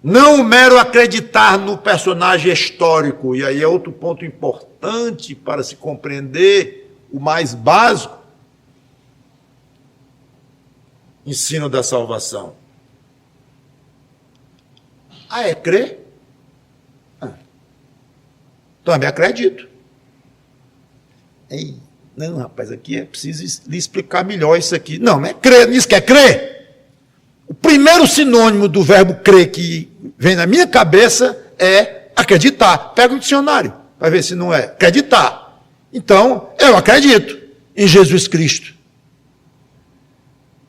Não o mero acreditar no personagem histórico, e aí é outro ponto importante para se compreender o mais básico ensino da salvação. É crer? Também acredito. Não, rapaz, aqui é preciso lhe explicar melhor isso aqui. Não é crer, isso quer crer? O primeiro sinônimo do verbo crer que vem na minha cabeça é acreditar. Pega o dicionário, vai ver se não é. Acreditar. Então, eu acredito em Jesus Cristo.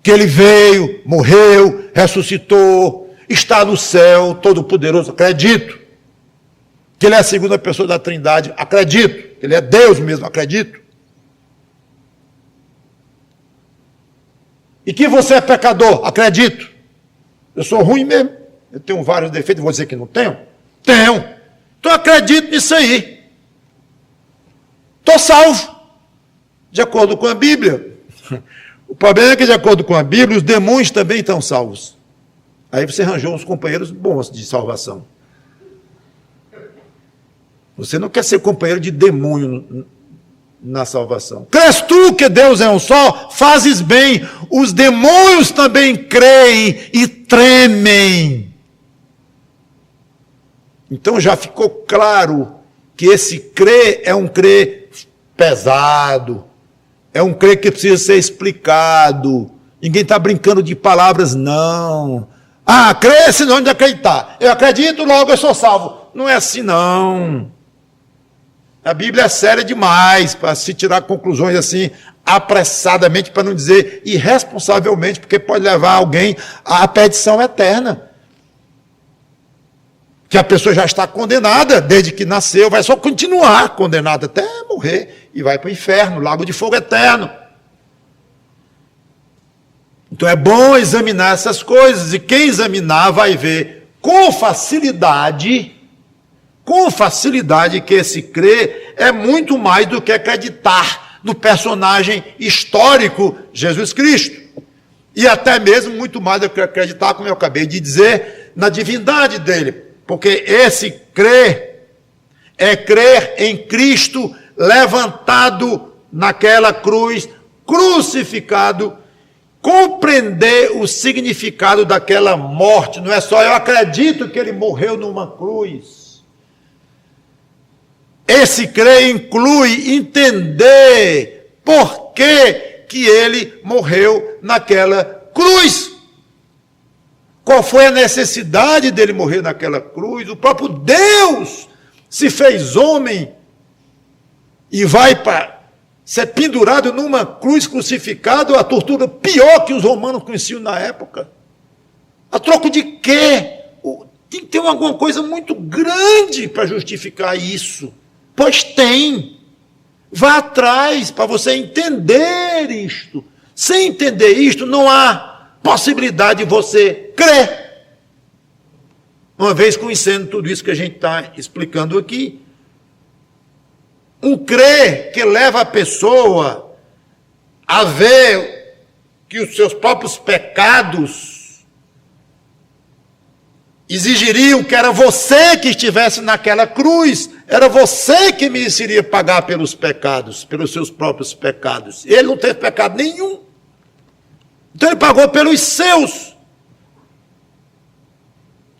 Que ele veio, morreu, ressuscitou, está no céu, todo-poderoso, acredito. Que ele é a segunda pessoa da Trindade, acredito. Que ele é Deus mesmo, acredito. E que você é pecador, acredito. Eu sou ruim mesmo, eu tenho vários defeitos, vou dizer que não tenho? Tenho. Então acredito nisso aí. Estou salvo, de acordo com a Bíblia. O problema é que, de acordo com a Bíblia, os demônios também estão salvos. Aí você arranjou uns companheiros bons de salvação. Você não quer ser companheiro de demônio na salvação. Crês tu que Deus é um só? Fazes bem. Os demônios também creem e tremem. Então já ficou claro que esse crer é um crer pesado. É um crer que precisa ser explicado. Ninguém está brincando de palavras, não. Ah, crer é sinônimo de acreditar. Eu acredito, logo eu sou salvo. Não é assim, não. A Bíblia é séria demais para se tirar conclusões assim, apressadamente, para não dizer irresponsavelmente, porque pode levar alguém à perdição eterna. Que a pessoa já está condenada desde que nasceu, vai só continuar condenada até morrer e vai para o inferno, lago de fogo eterno. Então é bom examinar essas coisas, e quem examinar vai ver com facilidade que esse crer é muito mais do que acreditar no personagem histórico Jesus Cristo. E até mesmo muito mais do que acreditar, como eu acabei de dizer, na divindade dele. Porque esse crer é crer em Cristo levantado naquela cruz, crucificado, compreender o significado daquela morte. Não é só eu acredito que ele morreu numa cruz. Esse crer inclui entender por que ele morreu naquela cruz. Qual foi a necessidade dele morrer naquela cruz? O próprio Deus se fez homem e vai para ser pendurado numa cruz, crucificado, a tortura pior que os romanos conheciam na época. A troco de quê? Tem que ter alguma coisa muito grande para justificar isso. Pois tem. Vá atrás para você entender isto. Sem entender isto, não há possibilidade de você crer. Uma vez conhecendo tudo isso que a gente está explicando aqui, um crer que leva a pessoa a ver que os seus próprios pecados exigiriam que era você que estivesse naquela cruz, era você que mereceria pagar pelos pecados, pelos seus próprios pecados. Ele não teve pecado nenhum. Então ele pagou pelos seus.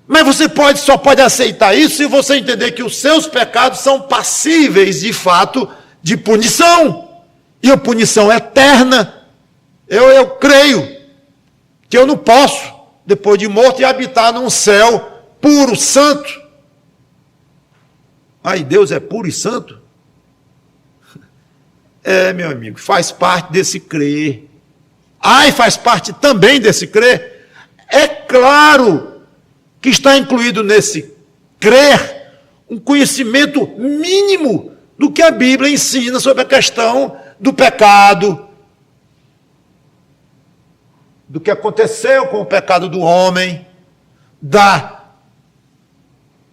Mas você só pode aceitar isso se você entender que os seus pecados são passíveis, de fato, de punição. E a punição eterna. Eu creio que eu não posso, depois de morto, ir habitar num céu puro, santo. Ai, Deus é puro e santo? É, meu amigo, faz parte desse crer. Ai, faz parte também desse crer? É claro que está incluído nesse crer um conhecimento mínimo do que a Bíblia ensina sobre a questão do pecado, do que aconteceu com o pecado do homem, da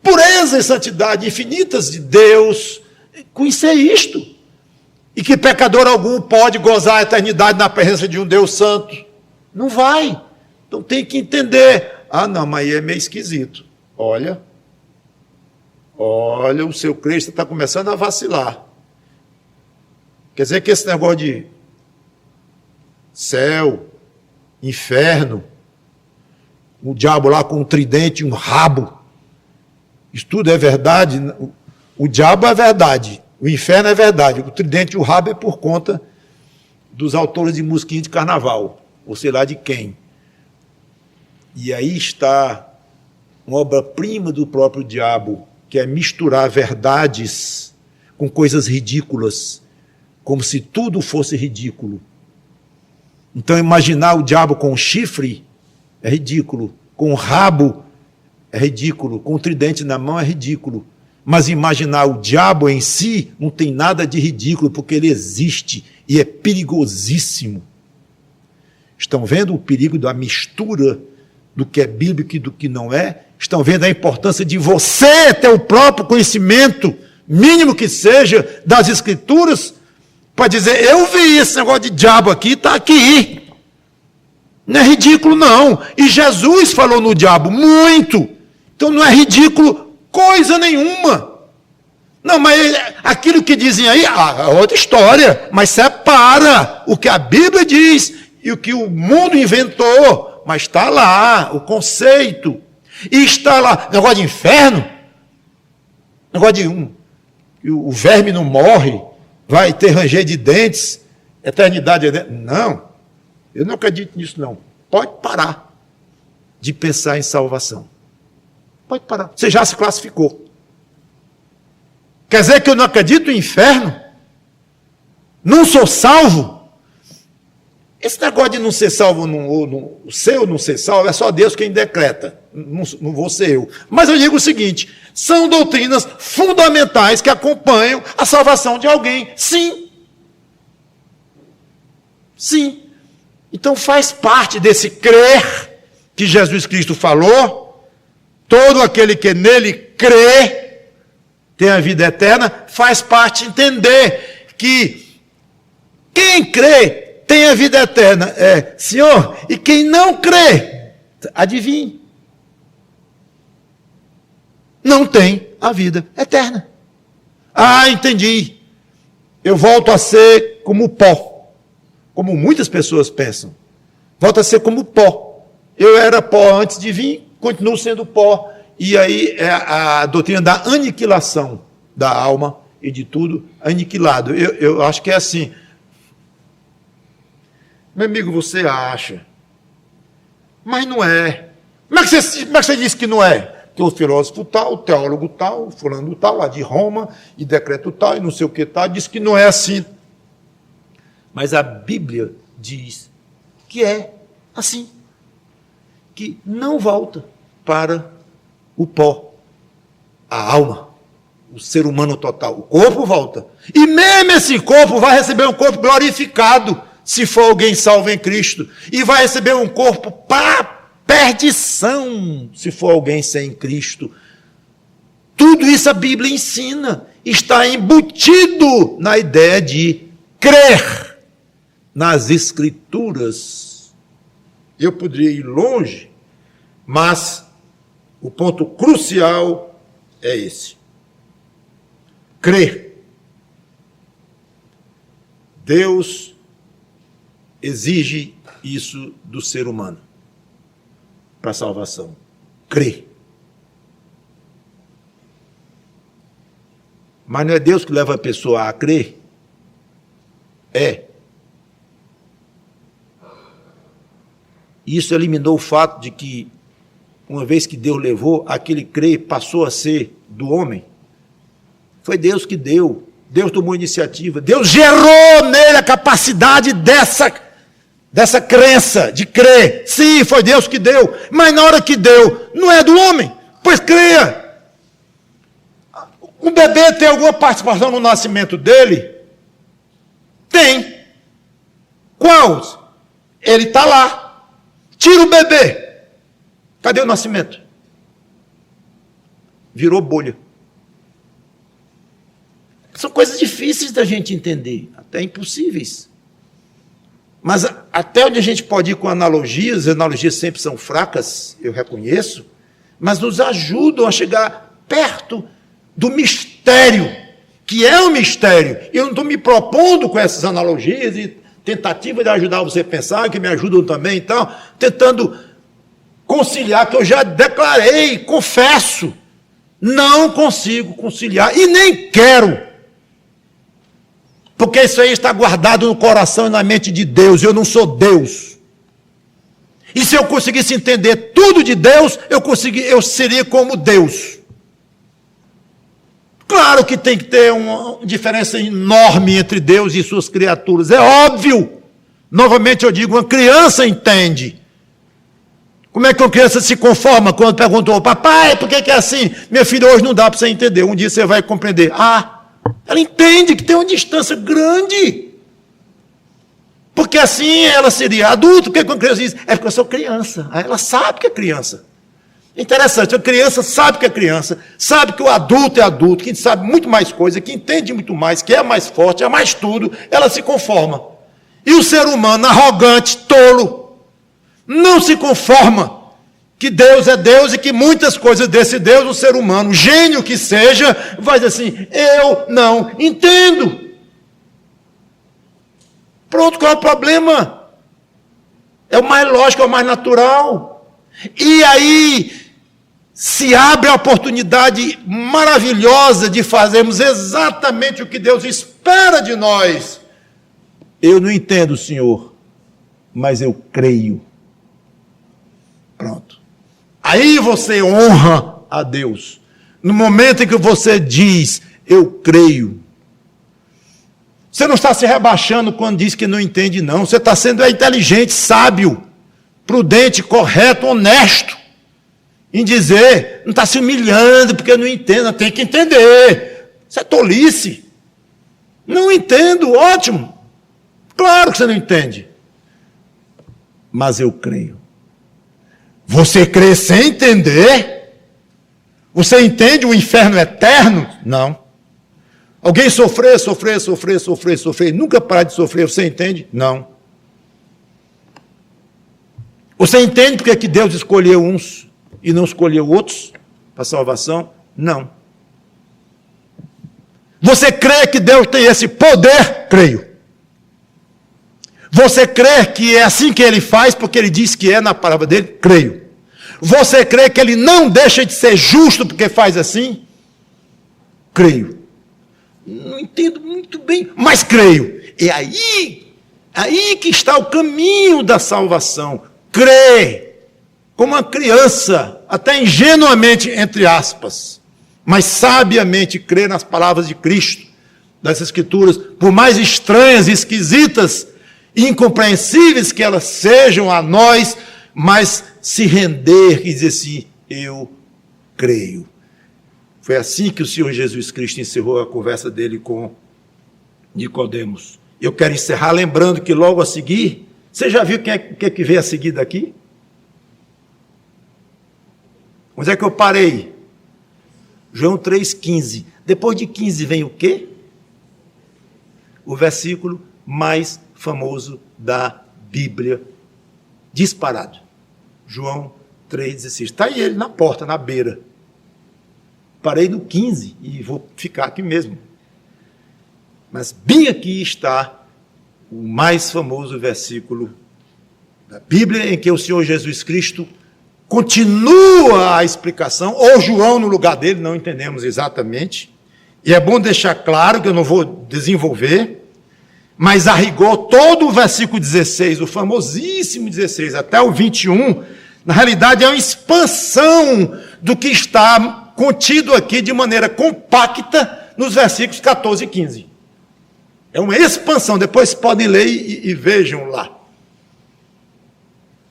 pureza e santidade infinitas de Deus. Conhecer isto. E que pecador algum pode gozar a eternidade na presença de um Deus santo. Não vai. Então tem que entender. Ah, não, mas é meio esquisito. Olha, o seu Cristo está começando a vacilar. Quer dizer que esse negócio de céu, inferno, o diabo lá com um tridente e um rabo, isso tudo é verdade. O diabo é verdade, o inferno é verdade, o tridente e o rabo é por conta dos autores de musiquinha de carnaval, ou sei lá de quem. E aí está uma obra-prima do próprio diabo, que é misturar verdades com coisas ridículas, como se tudo fosse ridículo. Então imaginar o diabo com chifre é ridículo, com rabo é ridículo, com o tridente na mão é ridículo. Mas imaginar o diabo em si não tem nada de ridículo, porque ele existe e é perigosíssimo. Estão vendo o perigo da mistura do que é bíblico e do que não é? Estão vendo a importância de você ter o próprio conhecimento, mínimo que seja, das Escrituras, para dizer, eu vi esse negócio de diabo aqui, está aqui. Não é ridículo, não. E Jesus falou no diabo muito. Então não é ridículo coisa nenhuma. Não, mas aquilo que dizem aí é outra história, mas separa o que a Bíblia diz e o que o mundo inventou, mas está lá, o conceito, e está lá, negócio de inferno, negócio de o verme não morre, vai ter ranger de dentes, eternidade é dentro. Não, eu não acredito nisso não, pode parar de pensar em salvação, pode parar, você já se classificou. Quer dizer que eu não acredito no inferno? Não sou salvo? Esse negócio de não ser salvo, ser ou não ser salvo, é só Deus quem decreta. Não vou ser eu. Mas eu digo o seguinte, são doutrinas fundamentais que acompanham a salvação de alguém. Sim. Sim. Então faz parte desse crer que Jesus Cristo falou. Todo aquele que nele crê tem a vida eterna, faz parte entender que quem crê tem a vida eterna. Senhor, e quem não crê, adivinhe, não tem a vida eterna. Ah, entendi. Eu volto a ser como pó, como muitas pessoas pensam. Volto a ser como pó. Eu era pó antes de vir, continuo sendo pó. E aí é a doutrina da aniquilação da alma e de tudo aniquilado. Eu acho que é assim. Meu amigo, você acha, mas não é. Como é que você disse que não é? Que o filósofo tal, o teólogo tal, o fulano tal, lá de Roma, e decreto tal, e não sei o que tal, diz que não é assim. Mas a Bíblia diz que é assim. Que não volta para o pó, a alma, o ser humano total. O corpo volta. E mesmo esse corpo vai receber um corpo glorificado, se for alguém salvo em Cristo. E vai receber um corpo para perdição, se for alguém sem Cristo. Tudo isso a Bíblia ensina. Está embutido na ideia de crer nas Escrituras. Eu poderia ir longe, mas o ponto crucial é esse. Crer. Deus exige isso do ser humano para a salvação. Crer. Mas não é Deus que leva a pessoa a crer? É. Isso eliminou o fato de que, uma vez que Deus levou, aquele crer passou a ser do homem. Foi Deus que deu. Deus tomou iniciativa. Deus gerou nele a capacidade dessa crença, de crer. Sim, foi Deus que deu. Mas na hora que deu, não é do homem. Pois creia. O bebê tem alguma participação no nascimento dele? Tem. Qual? Ele está lá. Tira o bebê. Cadê o nascimento? Virou bolha. São coisas difíceis da gente entender, até impossíveis. Mas até onde a gente pode ir com analogias, as analogias sempre são fracas, eu reconheço, mas nos ajudam a chegar perto do mistério, que é um mistério. Eu não estou me propondo com essas analogias e tentativa de ajudar você a pensar, que me ajudam também e tal, tentando conciliar, que eu já declarei, confesso, não consigo conciliar e nem quero. Porque isso aí está guardado no coração e na mente de Deus. Eu não sou Deus. E se eu conseguisse entender tudo de Deus, eu seria como Deus. Claro que tem que ter uma diferença enorme entre Deus e suas criaturas. É óbvio. Novamente eu digo, uma criança entende. Como é que uma criança se conforma quando perguntou, papai, por que é assim? Minha filha, hoje não dá para você entender. Um dia você vai compreender. Ela entende que tem uma distância grande. Porque assim ela seria adulta. Porque quando a criança diz, é porque eu sou criança. Aí ela sabe que é criança. Interessante, a criança sabe que é criança, sabe que o adulto é adulto, que sabe muito mais coisa, que entende muito mais, que é mais forte, é mais tudo, ela se conforma. E o ser humano arrogante, tolo, não se conforma. que Deus é Deus e que muitas coisas desse Deus, o ser humano, gênio que seja, vai dizer assim, eu não entendo. Pronto, qual é o problema? É o mais lógico, é o mais natural. E aí se abre a oportunidade maravilhosa de fazermos exatamente o que Deus espera de nós. Eu não entendo, Senhor, mas eu creio. Pronto. Aí você honra a Deus. No momento em que você diz, eu creio. Você não está se rebaixando quando diz que não entende, não. Você está sendo inteligente, sábio, prudente, correto, honesto. Em dizer, não está se humilhando porque não entende, tem que entender. Isso é tolice. Não entendo, ótimo. Claro que você não entende. Mas eu creio. Você crê sem entender? Você entende o inferno eterno? Não. Alguém sofrer, nunca parar de sofrer, você entende? Não. Você entende porque que Deus escolheu uns e não escolheu outros para salvação? Não. Você crê que Deus tem esse poder? Creio. Você crê que é assim que Ele faz, porque Ele diz que é na palavra dEle? Creio. Você crê que Ele não deixa de ser justo porque faz assim? Creio. Não entendo muito bem, mas creio. É aí que está o caminho da salvação. Crê, como uma criança, até ingenuamente, entre aspas, mas sabiamente crê nas palavras de Cristo, das Escrituras, por mais estranhas, esquisitas, incompreensíveis que elas sejam a nós, mas se render e dizer assim, eu creio. Foi assim que o Senhor Jesus Cristo encerrou a conversa dele com Nicodemos. Eu quero encerrar lembrando que logo a seguir, você já viu o que veio a seguir daqui? Onde é que eu parei? João 3,15. Depois de 15 vem o quê? O versículo mais famoso da Bíblia, disparado. João 3,16. Está aí ele na porta, na beira. Parei no 15 e vou ficar aqui mesmo. Mas bem aqui está o mais famoso versículo da Bíblia, em que o Senhor Jesus Cristo continua a explicação, ou João no lugar dele, não entendemos exatamente. E é bom deixar claro que eu não vou desenvolver, mas a rigor todo o versículo 16, o famosíssimo 16, até o 21, na realidade é uma expansão do que está contido aqui de maneira compacta nos versículos 14 e 15. É uma expansão, depois podem ler e vejam lá.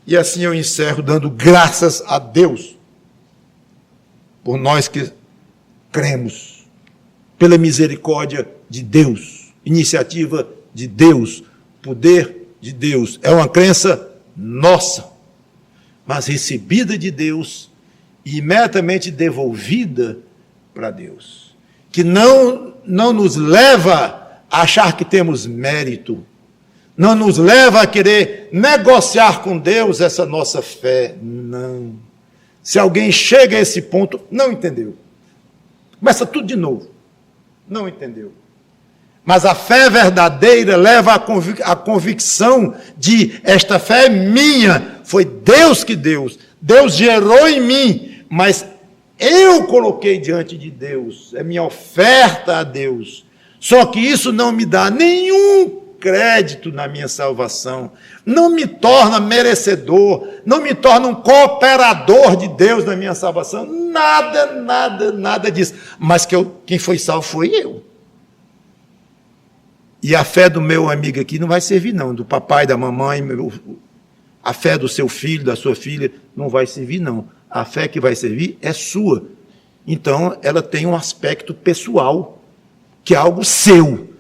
E assim eu encerro dando graças a Deus, por nós que cremos, pela misericórdia de Deus, iniciativa de Deus, poder de Deus. É uma crença nossa, mas recebida de Deus, e imediatamente devolvida para Deus, que não nos leva a achar que temos mérito, não nos leva a querer negociar com Deus essa nossa fé, não. Se alguém chega a esse ponto, não entendeu. Começa tudo de novo, não entendeu. Mas a fé verdadeira leva à convicção de esta fé é minha, foi Deus que deu, Deus gerou em mim, mas eu coloquei diante de Deus, é minha oferta a Deus. Só que isso não me dá nenhum crédito na minha salvação, não me torna merecedor, não me torna um cooperador de Deus na minha salvação, nada disso. Mas quem foi salvo foi eu. E a fé do meu amigo aqui não vai servir não, do papai, da mamãe, a fé do seu filho, da sua filha, não vai servir não. A fé que vai servir é sua. Então, ela tem um aspecto pessoal, que é algo seu,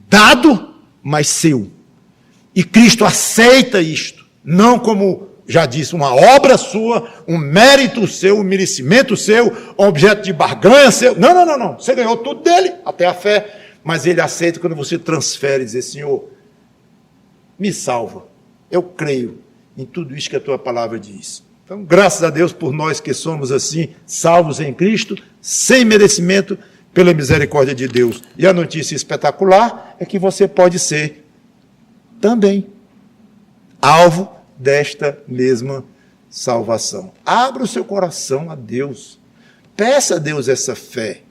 dado, mas seu. E Cristo aceita isto, não como, já disse, uma obra sua, um mérito seu, um merecimento seu, um objeto de barganha seu. Não. Você ganhou tudo dele, até a fé. Mas ele aceita quando você transfere e diz, Senhor, me salva. Eu creio em tudo isso que a tua palavra diz. Então, graças a Deus por nós que somos assim, salvos em Cristo, sem merecimento, pela misericórdia de Deus. E a notícia espetacular é que você pode ser também alvo desta mesma salvação. Abra o seu coração a Deus. Peça a Deus essa fé.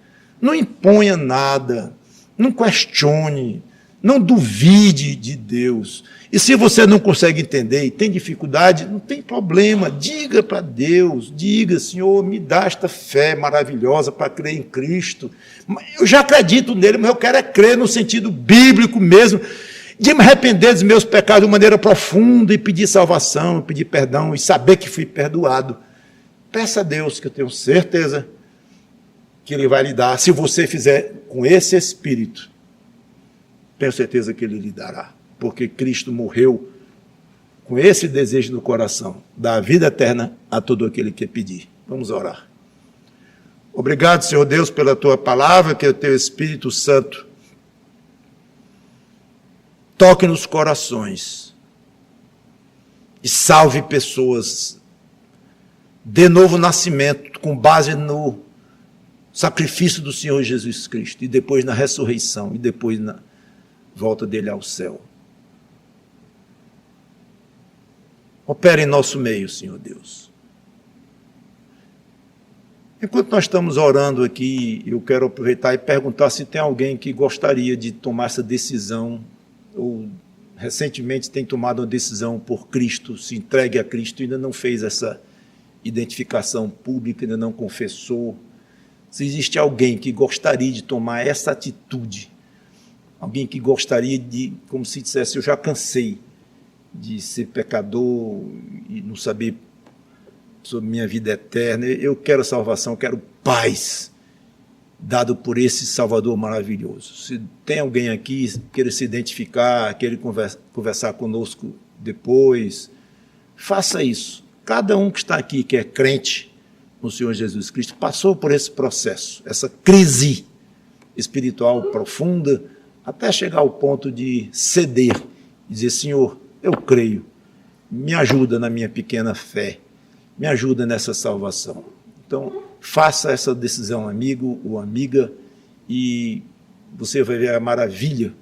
Não imponha nada. Não questione. Não duvide de Deus. E se você não consegue entender e tem dificuldade, não tem problema. Diga para Deus. Diga, Senhor, me dá esta fé maravilhosa para crer em Cristo. Eu já acredito nele, mas eu quero é crer no sentido bíblico mesmo, de me arrepender dos meus pecados de maneira profunda e pedir salvação, pedir perdão e saber que fui perdoado. Peça a Deus, que eu tenho certeza que Ele vai lhe dar. Se você fizer com esse espírito, tenho certeza que Ele lhe dará. Porque Cristo morreu com esse desejo no coração, dar a vida eterna a todo aquele que pedir. Vamos orar. Obrigado, Senhor Deus, pela Tua palavra, que o Teu Espírito Santo toque nos corações e salve pessoas, dê novo nascimento com base no sacrifício do Senhor Jesus Cristo, e depois na ressurreição, e depois na volta dele ao céu. Opera em nosso meio, Senhor Deus. Enquanto nós estamos orando aqui, eu quero aproveitar e perguntar se tem alguém que gostaria de tomar essa decisão, ou recentemente tem tomado uma decisão por Cristo, se entregue a Cristo e ainda não fez essa identificação pública, ainda não confessou. Se existe alguém que gostaria de tomar essa atitude, alguém que gostaria de, como se dissesse, eu já cansei de ser pecador e não saber sobre minha vida eterna, eu quero salvação, eu quero paz, dado por esse Salvador maravilhoso. Se tem alguém aqui que queira se identificar, queira conversar conosco depois, faça isso. Cada um que está aqui, que é crente no Senhor Jesus Cristo, passou por esse processo, essa crise espiritual profunda, até chegar ao ponto de ceder e dizer, Senhor, eu creio, me ajuda na minha pequena fé, me ajuda nessa salvação. Então, faça essa decisão, amigo ou amiga, e você vai ver a maravilha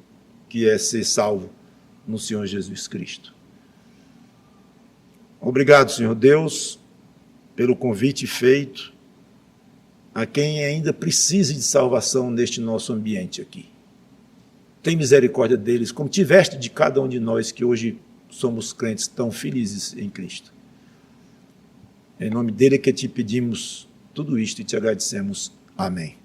que é ser salvo no Senhor Jesus Cristo. Obrigado, Senhor Deus, pelo convite feito a quem ainda precisa de salvação neste nosso ambiente aqui. Tem misericórdia deles, como tiveste de cada um de nós que hoje somos crentes tão felizes em Cristo. Em nome dele que te pedimos tudo isto e te agradecemos. Amém.